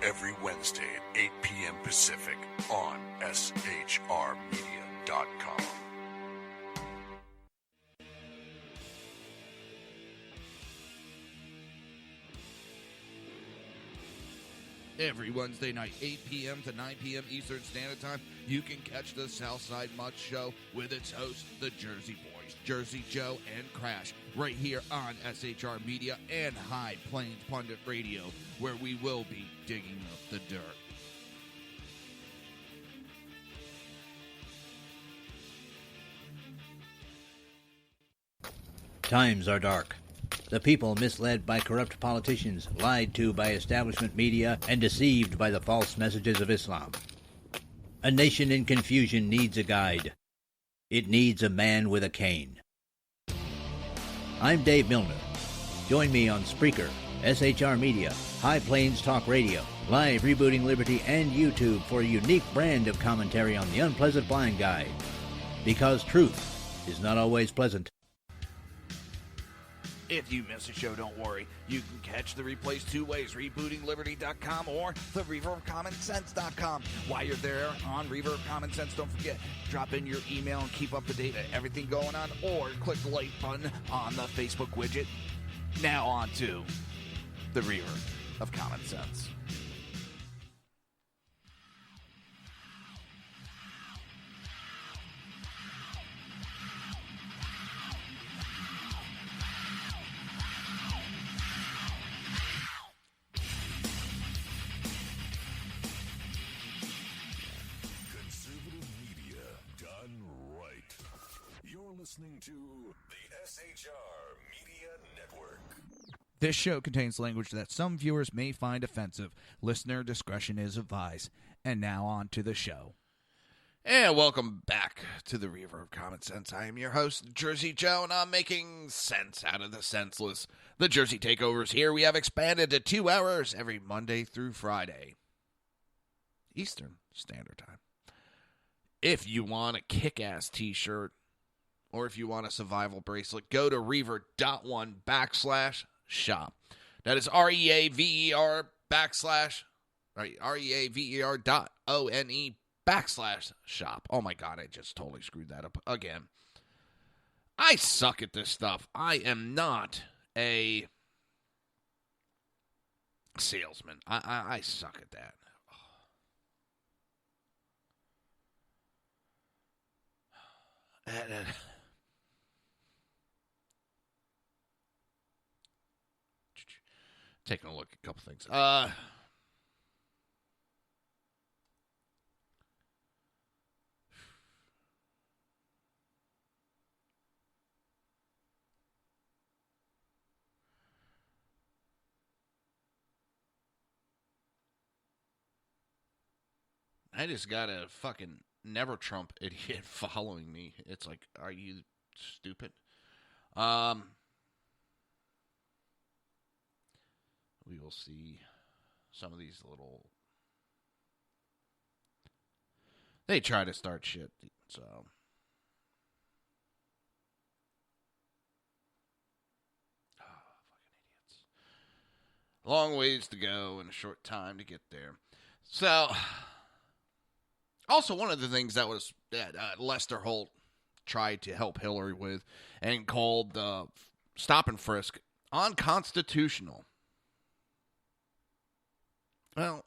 Every Wednesday at 8 p.m. Pacific on shrmedia.com. Every Wednesday night, 8 p.m. to 9 p.m. Eastern Standard Time, you can catch the Southside Mutt Show with its hosts, the Jersey Boys, Jersey Joe and Crash, right here on SHR Media and High Plains Pundit Radio, where we will be digging up the dirt. Times are dark. The people misled by corrupt politicians, lied to by establishment media, and deceived by the false messages of Islam. A nation in confusion needs a guide. It needs a man with a cane. I'm Dave Milner. Join me on Spreaker, SHR Media, High Plains Talk Radio, Live Rebooting Liberty, and YouTube for a unique brand of commentary on the unpleasant blind guide. Because truth is not always pleasant. If you miss a show, don't worry. You can catch the replays two ways, rebootingliberty.com or the reaverofcommonsense.com. While you're there on Reaver of Common Sense, don't forget, drop in your email and keep up to date on everything going on, or click the like button on the Facebook widget. Now on to the Reaver of Common Sense. Listening to the SHR Media Network. This show contains language that some viewers may find offensive. Listener discretion is advised. And now on to the show. And welcome back to the Reaver of Common Sense. I am your host, Jersey Joe, and I'm making sense out of the senseless. The Jersey Takeovers here. We have expanded to 2 hours every Monday through Friday, Eastern Standard Time. If you want a kick-ass t-shirt, or if you want a survival bracelet, go to reaver.one/shop. That is REAVER / right, REAVER.ONE /shop. Oh my God, I just totally screwed that up again. I suck at this stuff. I am not a salesman. I suck at that. Taking a look at a couple things. I just got a fucking never Trump idiot following me. It's like, are you stupid? We will see some of these little... They try to start shit, so... Fucking idiots. Long ways to go and a short time to get there. So... Also, one of the things that Lester Holt tried to help Hillary with and called stop and frisk unconstitutional. Well,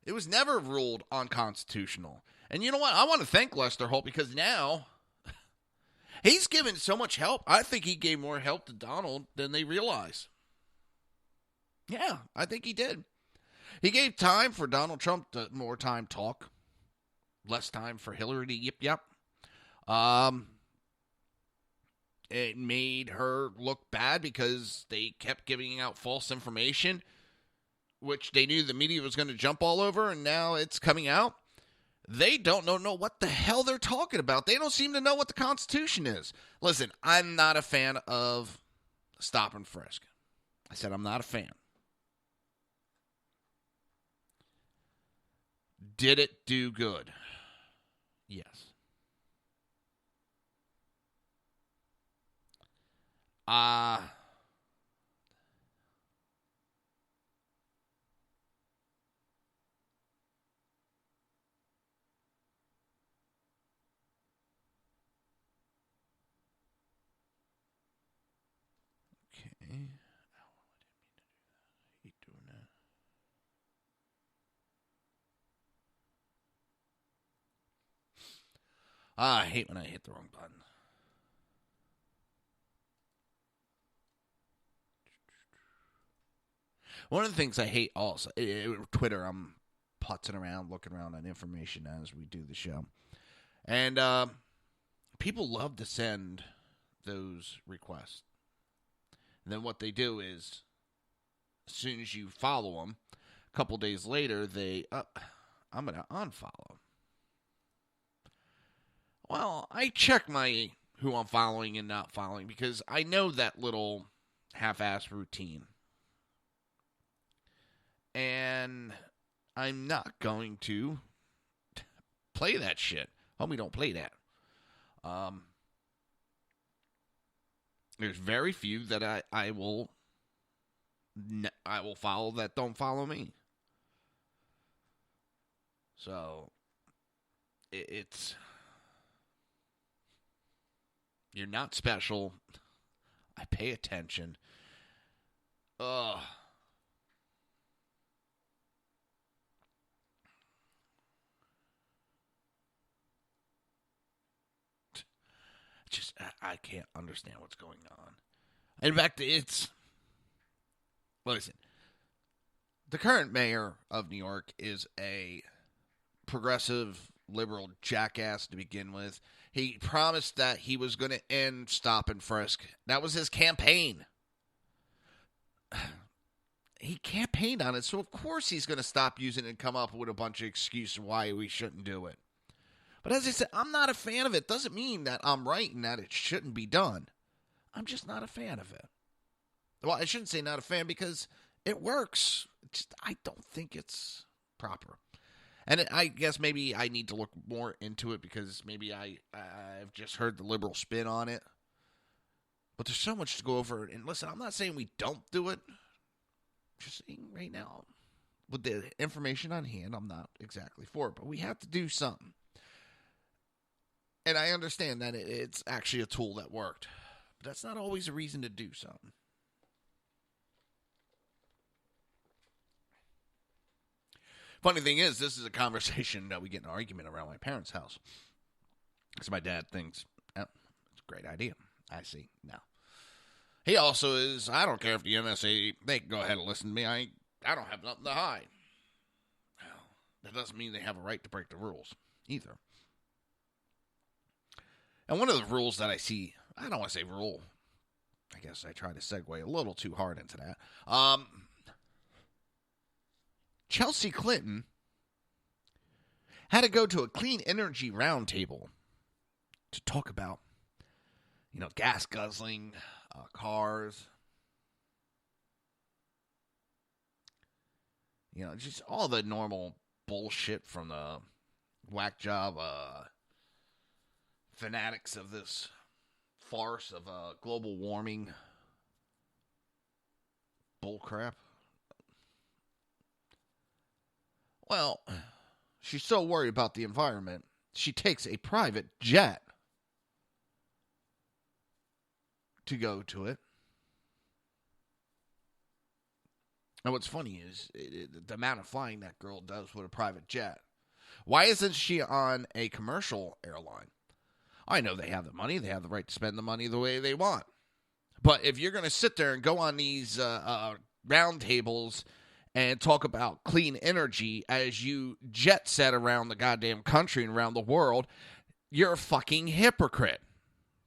it was never ruled unconstitutional. And you know what? I want to thank Lester Holt because now he's given so much help. I think he gave more help to Donald than they realize. Yeah, I think he did. He gave time for Donald Trump to more time talk. Less time for Hillary to yip. It made her look bad because they kept giving out false information, which they knew the media was going to jump all over, and now it's coming out. They don't know what the hell they're talking about. They don't seem to know what the Constitution is. Listen, I'm not a fan of stop and frisk. I said I'm not a fan. Did it do good? Yes. Okay. I hate when I hit the wrong button. One of the things I hate also, Twitter, I'm putzing around, looking around on information as we do the show. And people love to send those requests. And then what they do is, as soon as you follow them, a couple days later, I'm going to unfollow. Well, I check who I'm following and not following because I know that little half-ass routine. And I'm not going to play that shit. Homie, don't play that. There's very few that I will follow that don't follow me. So, it's... You're not special. I pay attention. Ugh. Just, I can't understand what's going on. In fact, listen, the current mayor of New York is a progressive liberal jackass to begin with. He promised that he was going to end stop and frisk. That was his campaign. He campaigned on it, so of course he's going to stop using it and come up with a bunch of excuses why we shouldn't do it. But as I said, I'm not a fan of it. Doesn't mean that I'm right and that it shouldn't be done. I'm just not a fan of it. Well, I shouldn't say not a fan because it works. I don't think it's proper. And I guess maybe I need to look more into it because maybe I've just heard the liberal spin on it. But there's so much to go over. And listen, I'm not saying we don't do it. Just saying right now, with the information on hand, I'm not exactly for it, but we have to do something. And I understand that it's actually a tool that worked. But that's not always a reason to do something. Funny thing is, this is a conversation that we get in an argument around my parents' house. Because my dad thinks, oh, it's a great idea. I see. No. He also is, I don't care if the NSA, they can go ahead and listen to me. I don't have nothing to hide. Well, that doesn't mean they have a right to break the rules either. And one of the rules that I see, I don't want to say rule. I guess I tried to segue a little too hard into that. Chelsea Clinton had to go to a clean energy roundtable to talk about, gas guzzling, cars, just all the normal bullshit from the whack job fanatics of this farce of global warming bullcrap. Well, she's so worried about the environment, she takes a private jet to go to it. And what's funny is the amount of flying that girl does with a private jet. Why isn't she on a commercial airline? I know they have the money. They have the right to spend the money the way they want. But if you're going to sit there and go on these round tables and talk about clean energy as you jet set around the goddamn country and around the world, you're a fucking hypocrite.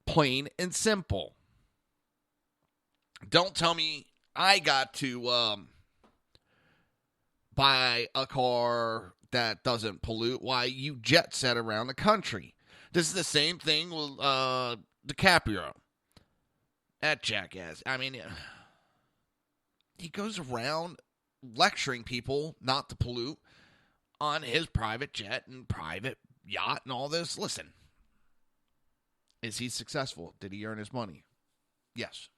Plain and simple. Don't tell me I got to buy a car that doesn't pollute while you jet set around the country. This is the same thing with DiCaprio. That jackass. I mean, he goes around lecturing people not to pollute on his private jet and private yacht and all this. Listen, is he successful? Did he earn his money? Yes.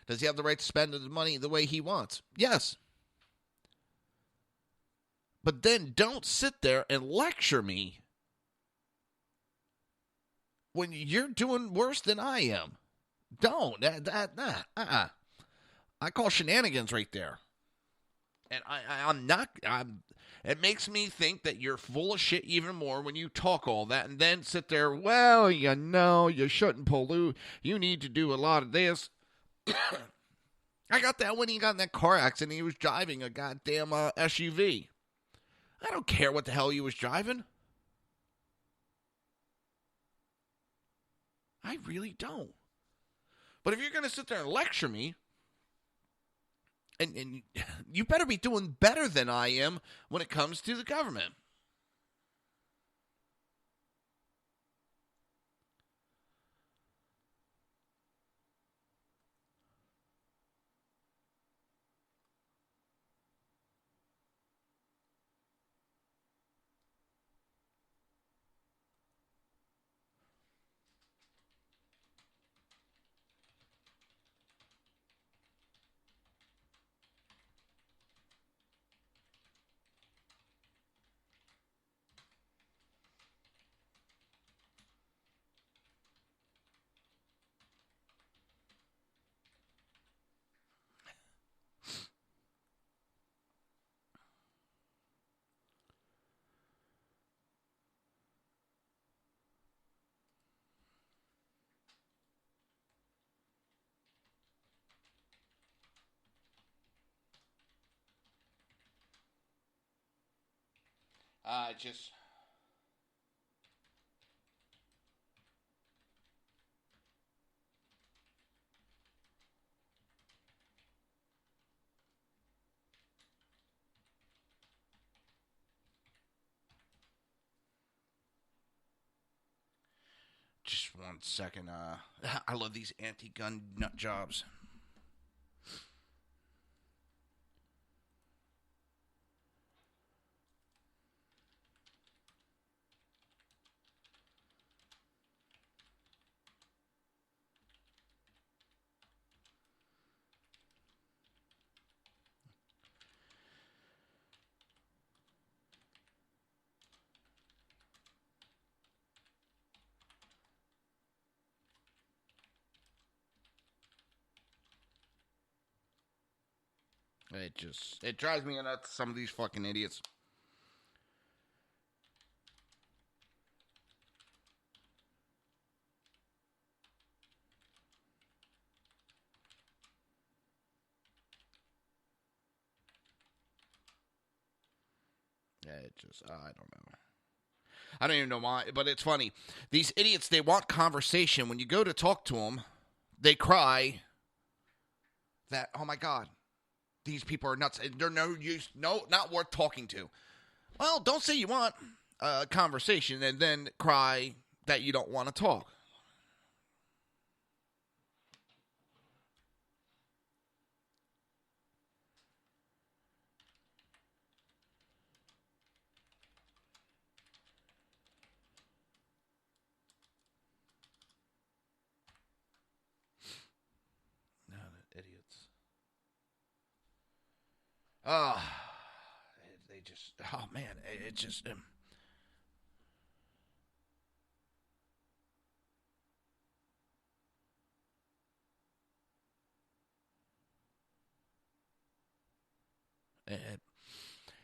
Does he have the right to spend his money the way he wants? Yes. But then don't sit there and lecture me when you're doing worse than I am. Don't. I call shenanigans right there. And I'm not. It makes me think that you're full of shit even more when you talk all that and then sit there, well, you shouldn't pollute. You need to do a lot of this. I got that when he got in that car accident. He was driving a goddamn SUV. I don't care what the hell he was driving. I really don't. But if you're going to sit there and lecture me, and you better be doing better than I am when it comes to the government. Just one second. I love these anti-gun nut jobs. It drives me nuts, some of these fucking idiots. I don't know. I don't even know why, but it's funny. These idiots, they want conversation. When you go to talk to them, they cry that, oh my God, these people are nuts. They're no use, not worth talking to. Well, don't say you want a conversation and then cry that you don't want to talk. No, idiots. Oh, they just, oh man, it just...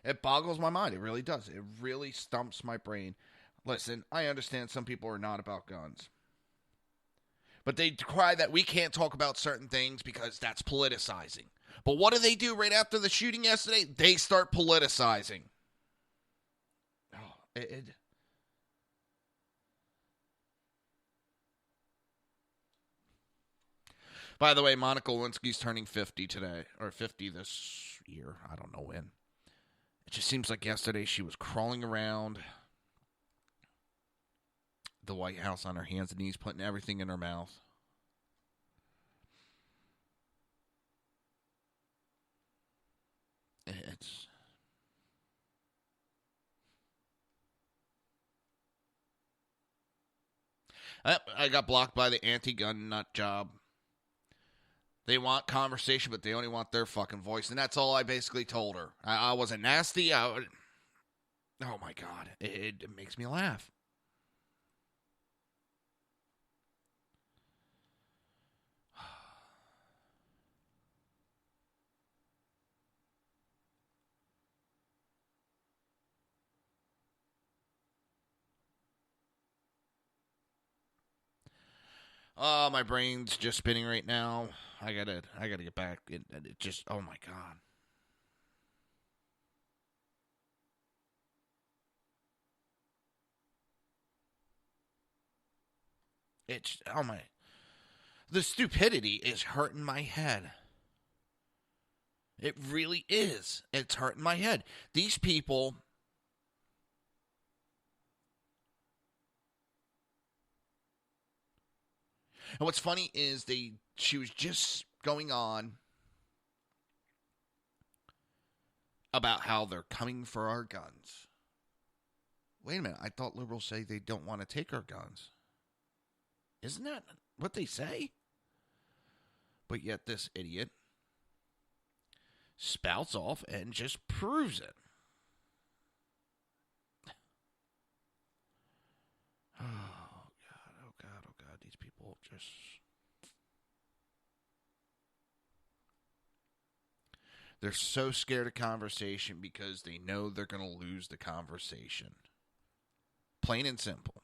It boggles my mind. It really does. It really stumps my brain. Listen, I understand some people are not about guns. But they cry that we can't talk about certain things because that's politicizing. But what do they do right after the shooting yesterday? They start politicizing. Oh, By the way, Monica Lewinsky's turning 50 today, or 50 this year. I don't know when. It just seems like yesterday she was crawling around the White House on her hands and knees, putting everything in her mouth. It's... I got blocked by the anti-gun nut job. They want conversation, but they only want their fucking voice. And that's all I basically told her. I wasn't nasty. Oh, my God. It makes me laugh. Oh, my brain's just spinning right now. I gotta get back. It just, oh my God. It's, oh my. The stupidity is hurting my head. It really is. It's hurting my head. These people... And what's funny is she was just going on about how they're coming for our guns. Wait a minute. I thought liberals say they don't want to take our guns. Isn't that what they say? But yet this idiot spouts off and just proves it. Oh God, these people just... They're so scared of conversation because they know they're going to lose the conversation. Plain and simple.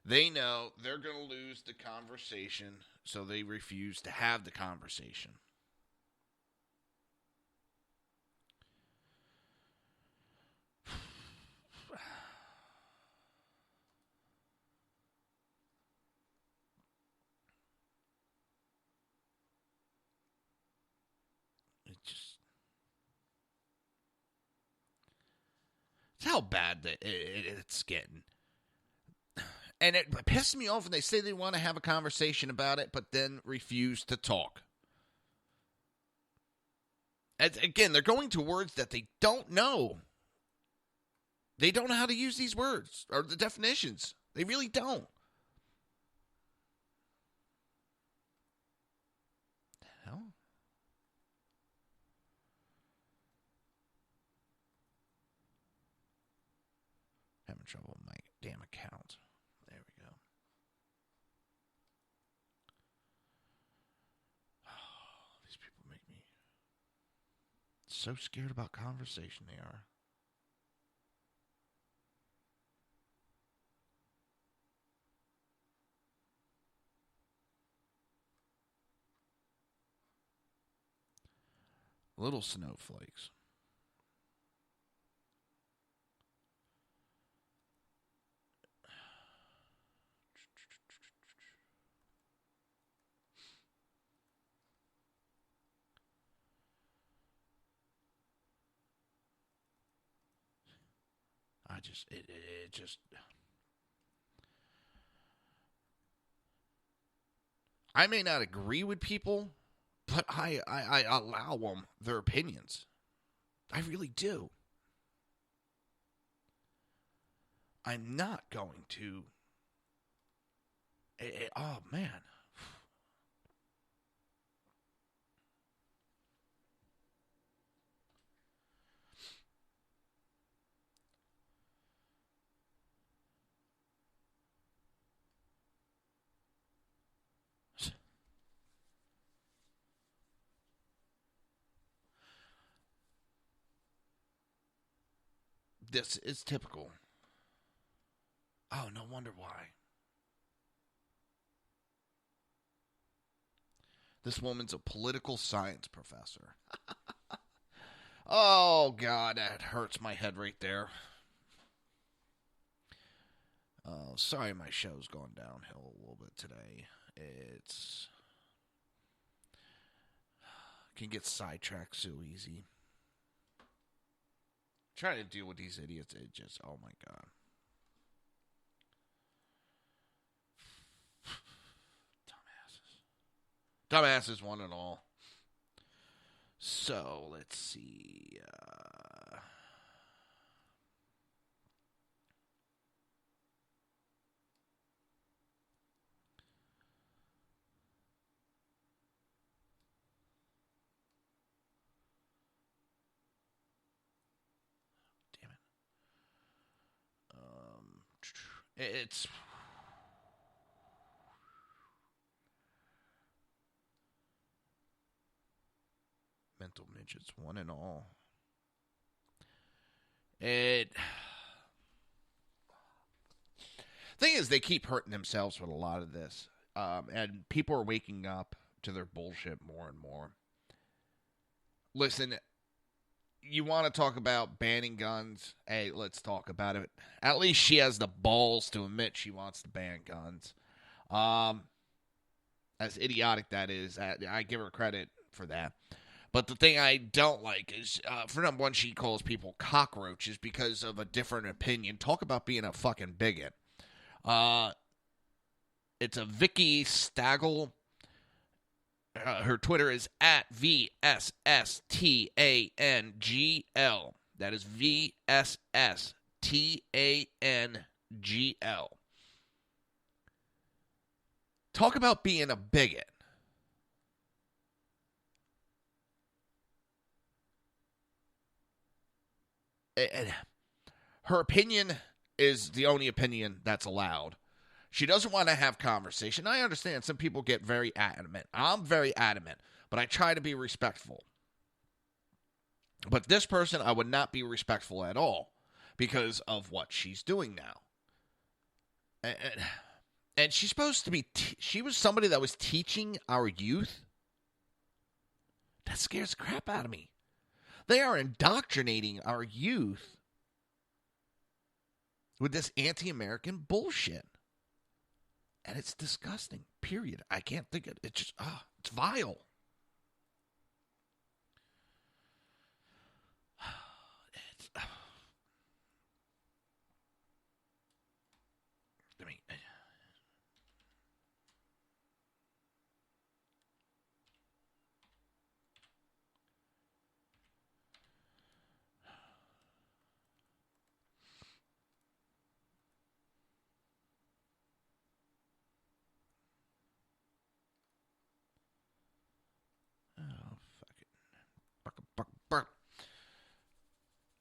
They know they're going to lose the conversation, so they refuse to have the conversation. It's how bad it's getting. And it pisses me off when they say they want to have a conversation about it, but then refuse to talk. And again, they're going to words that they don't know. They don't know how to use these words or the definitions. They really don't. The hell? Having trouble with my damn account. There we go. Oh, these people make me... so scared about conversation they are. Little snowflakes. It just. I may not agree with people, but I allow them their opinions. I really do. I'm not going to. Oh, man. This is typical. Oh, no wonder why. This woman's a political science professor. Oh, God, that hurts my head right there. Sorry my show's gone downhill a little bit today. It's... can get sidetracked so easy. Trying to deal with these idiots, it just, oh my God. Dumbasses one and all. So, let's see. Damn it. It's... mental midgets, one and all. Thing is, they keep hurting themselves with a lot of this. And people are waking up to their bullshit more and more. Listen, you want to talk about banning guns? Hey, let's talk about it. At least she has the balls to admit she wants to ban guns. As idiotic that is, I give her credit for that. But the thing I don't like is, for number one, she calls people cockroaches because of a different opinion. Talk about being a fucking bigot. It's a Vicky Stagel. Her Twitter is at VSSTANGL. That is VSSTANGL. Talk about being a bigot. Her opinion is the only opinion that's allowed. She doesn't want to have conversation. I understand some people get very adamant. I'm very adamant, but I try to be respectful. But this person, I would not be respectful at all because of what she's doing now. And she's supposed to be, she was somebody that was teaching our youth. That scares the crap out of me. They are indoctrinating our youth with this anti-American bullshit. And it's disgusting, period. I can't think of it. It's just, it's vile. It's, I mean...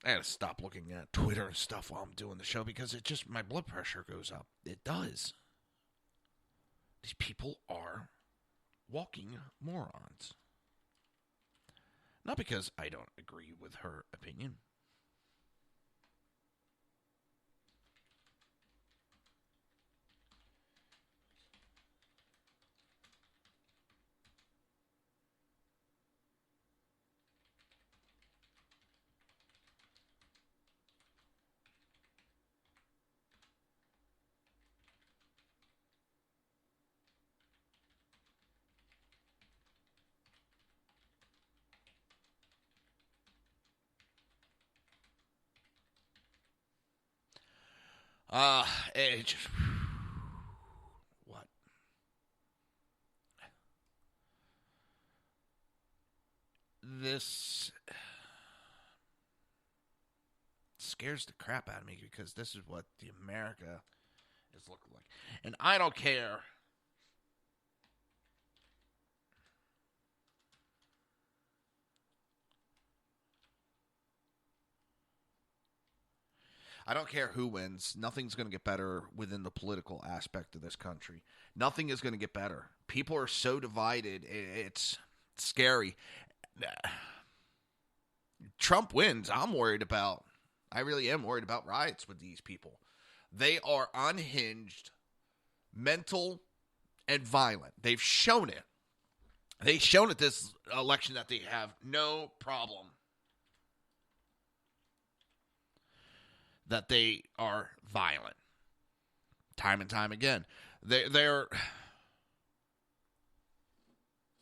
I gotta stop looking at Twitter and stuff while I'm doing the show because it just, my blood pressure goes up. It does. These people are walking morons. Not because I don't agree with her opinion. It just, what? This scares the crap out of me because this is what the America is looking like. And I don't care. I don't care who wins. Nothing's going to get better within the political aspect of this country. Nothing is going to get better. People are so divided. It's scary. Trump wins. I'm worried about. I really am worried about riots with these people. They are unhinged, mental, and violent. They've shown it. They've shown at this election that they have no problem. That they are violent. Time and time again. They're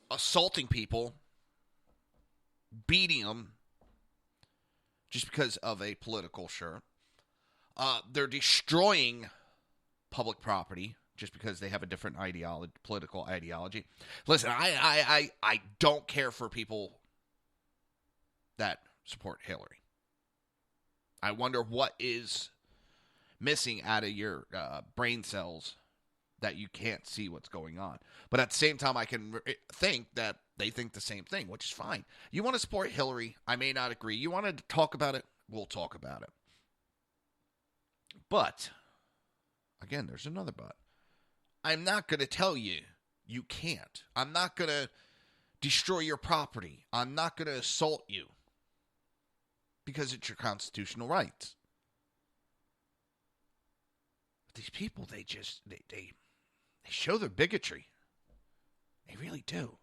assaulting people, beating them just because of a political shirt. They're destroying public property just because they have a different political ideology. Listen, I don't care for people that support Hillary. I wonder what is missing out of your brain cells that you can't see what's going on. But at the same time, I can think that they think the same thing, which is fine. You want to support Hillary? I may not agree. You want to talk about it? We'll talk about it. But, again, there's another but. I'm not going to tell you you can't. I'm not going to destroy your property. I'm not going to assault you. Because it's your constitutional rights. But these people, they show their bigotry. They really do.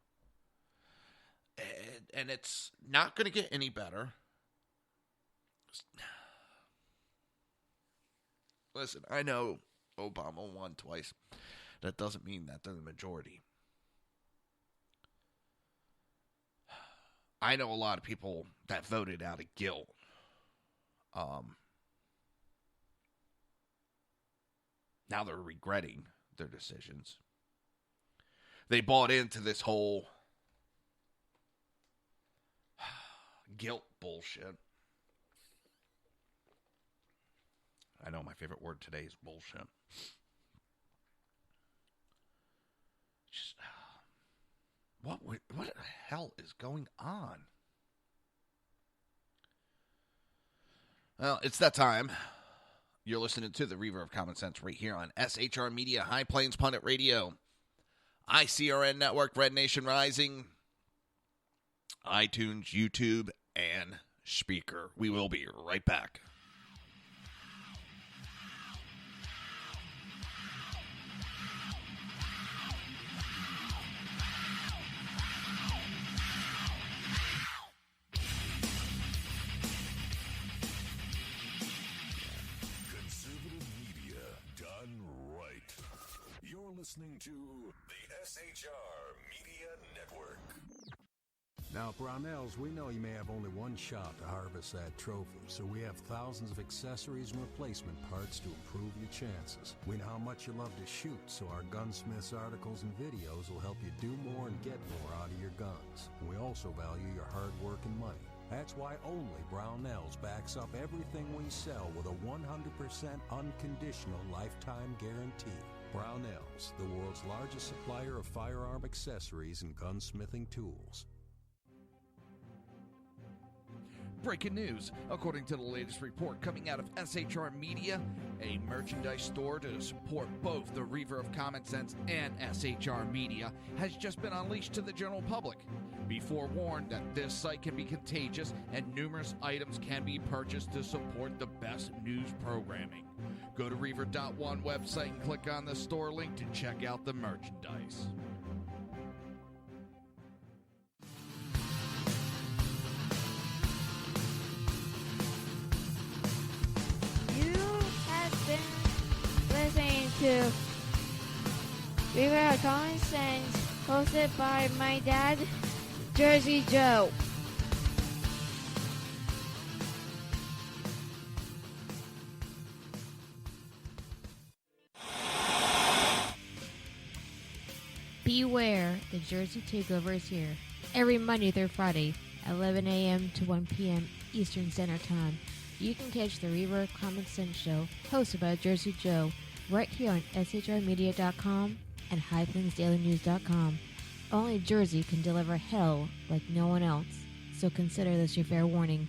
And it's not going to get any better. Listen, I know Obama won twice. That doesn't mean that they're the majority. I know a lot of people that voted out of guilt. Now they're regretting their decisions. They bought into this whole guilt bullshit. I know my favorite word today is bullshit. Just, what the hell is going on? Well, it's that time. You're listening to the Reaver of Common Sense right here on SHR Media, High Plains Pundit Radio, ICRN Network, Red Nation Rising, iTunes, YouTube, and Speaker. We will be right back. Listening to the SHR Media Network. Now, Brownells, we know you may have only one shot to harvest that trophy, so we have thousands of accessories and replacement parts to improve your chances. We know how much you love to shoot, so our gunsmiths articles and videos will help you do more and get more out of your guns. We also value your hard work and money. That's why only Brownells backs up everything we sell with a 100% unconditional lifetime guarantee. Brownells, the world's largest supplier of firearm accessories and gunsmithing tools. Breaking news. According to the latest report coming out of SHR Media, a merchandise store to support both the Reaver of Common Sense and SHR Media has just been unleashed to the general public. Be forewarned that this site can be contagious and numerous items can be purchased to support the best news programming. Go to Reaver.one website and click on the store link to check out the merchandise. You have been listening to Reaver of Common Sense, hosted by my dad, Jersey Joe. Beware, the Jersey Takeover is here. Every Monday through Friday, 11 a.m. to 1 p.m. Eastern Standard Time. You can catch the Reaver of Common Sense show, hosted by Jersey Joe, right here on shrmedia.com and highplainsdailynews.com. Only Jersey can deliver hell like no one else, so consider this your fair warning.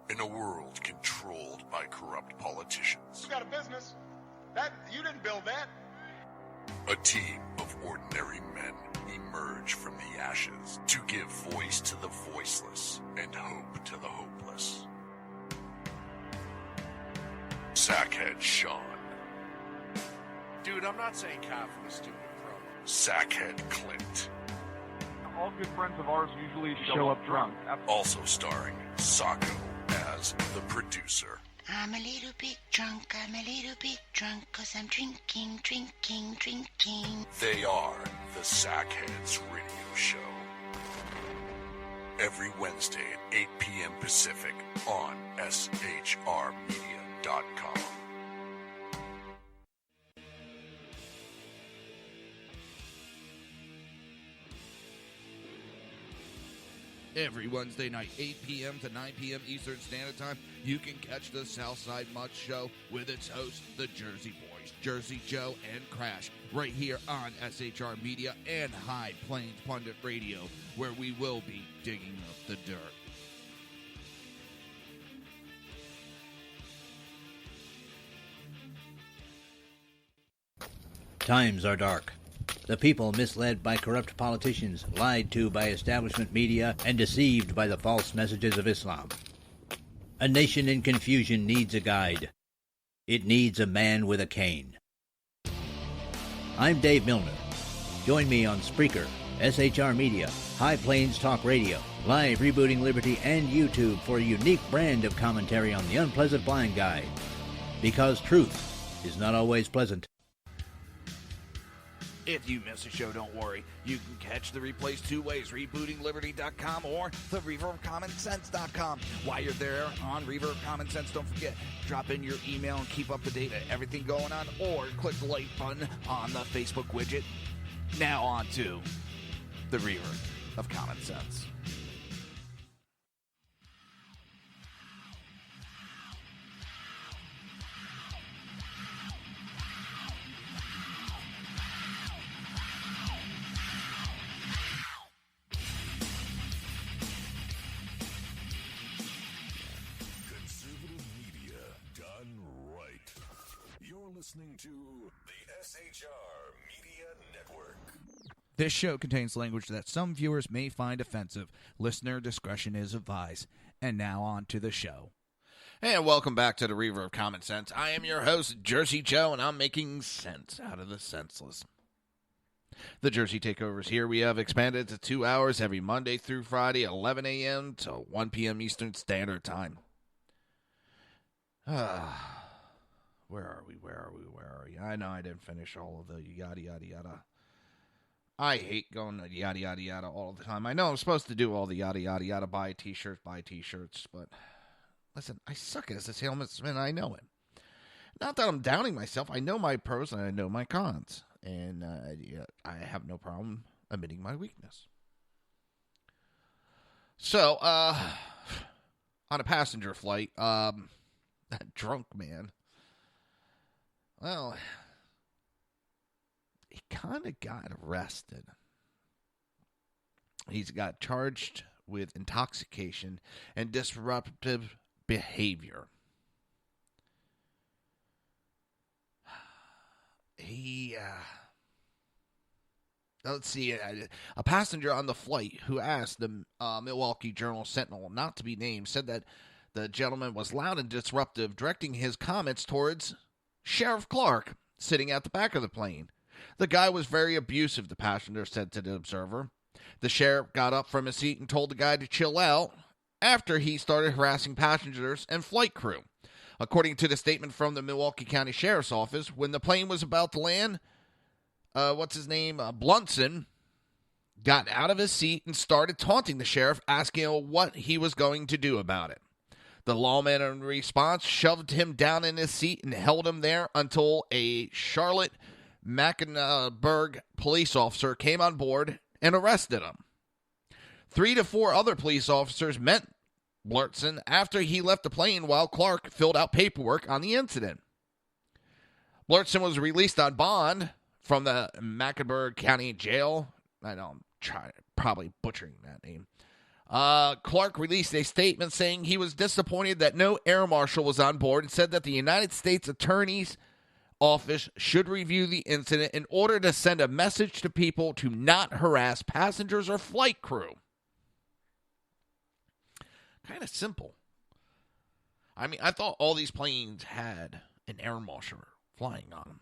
In a world controlled by corrupt politicians, You got a business. That you didn't build that. a team of ordinary men emerge from the ashes to give voice to the voiceless and hope to the hopeless. Sackhead Sean, Dude, I'm not saying confidence, stupid pro. Sackhead Clint, All good friends of ours usually show up drunk. also starring Sacco as the producer. I'm a little bit drunk, I'm a little bit drunk, 'cause I'm drinking, drinking, drinking. They are the Sackheads Radio Show. Every Wednesday at 8 p.m. Pacific on shrmedia.com. Every Wednesday night, 8 p.m. to 9 p.m. Eastern Standard Time, you can catch the Southside Mutt Show with its hosts, the Jersey Boys, Jersey Joe and Crash, right here on SHR Media and High Plains Pundit Radio, where we will be digging up the dirt. Times are dark. The people misled by corrupt politicians, lied to by establishment media, and deceived by the false messages of Islam. A nation in confusion needs a guide. It needs a man with a cane. I'm Dave Milner. Join me on Spreaker, SHR Media, High Plains Talk Radio, Live Rebooting Liberty, and YouTube for a unique brand of commentary on the unpleasant blind guide. Because truth is not always pleasant. If you miss a show, don't worry. You can catch the replays two ways, rebootingliberty.com or the reaverofcommonsense.com. While you're there on Reaver of Common Sense, don't forget, drop in your email and keep up to date with everything going on, or click the like button on the Facebook widget. Now on to the Reaver of Common Sense. Listening to the SHR Media Network. This show contains language that some viewers may find offensive. Listener discretion is advised. And now on to the show. And welcome back to the Reaver of Common Sense. I am your host, Jersey Joe, and I'm making sense out of the senseless. The Jersey Takeover is here. We have expanded to 2 hours every Monday through Friday, 11 a.m. to 1 p.m. Eastern Standard Time. Where are we? I know I didn't finish all of the yada, yada, yada. I hate going to yada, yada, yada all the time. I know I'm supposed to do all the yada, yada, yada, buy t-shirts, but listen, I suck as a salesman. I know it. Not that I'm downing myself. I know my pros and I know my cons. And I have no problem admitting my weakness. So, on a passenger flight, that drunk man, well, he kind of got arrested. He's got charged with intoxication and disruptive behavior. Let's see, a passenger on the flight who asked the Milwaukee Journal-Sentinel not to be named said that the gentleman was loud and disruptive, directing his comments towards Sheriff Clark, sitting at the back of the plane. The guy was very abusive, the passenger said to the Observer. The sheriff got up from his seat and told the guy to chill out after he started harassing passengers and flight crew. According to the statement from the Milwaukee County Sheriff's Office, when the plane was about to land, Blunson got out of his seat and started taunting the sheriff, asking him what he was going to do about it. The lawman, in response, shoved him down in his seat and held him there until a Charlotte Mecklenburg police officer came on board and arrested him. 3 to 4 other police officers met Blurtson after he left the plane while Clark filled out paperwork on the incident. Blurtson was released on bond from the Mecklenburg County Jail. I know I'm probably butchering that name. Clark released a statement saying he was disappointed that no air marshal was on board and said that the United States Attorney's Office should review the incident in order to send a message to people to not harass passengers or flight crew. Kind of simple. I mean, I thought all these planes had an air marshal flying on them.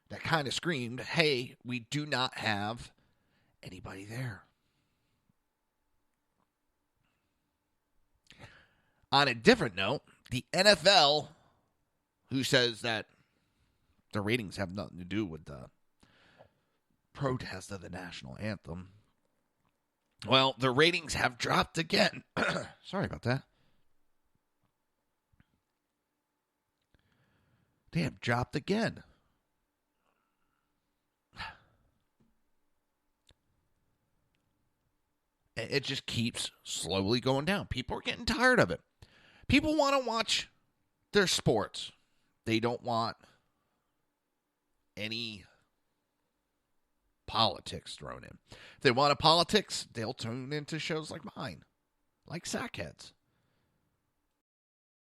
That kind of screamed, hey, we do not have anybody there. On a different note, the NFL, who says that the ratings have nothing to do with the protest of the national anthem, well, the ratings have dropped again. Sorry about that. They have dropped again. It just keeps slowly going down. People are getting tired of it. People want to watch their sports. They don't want any politics thrown in. If they want a politics, they'll tune into shows like mine, like Sackheads.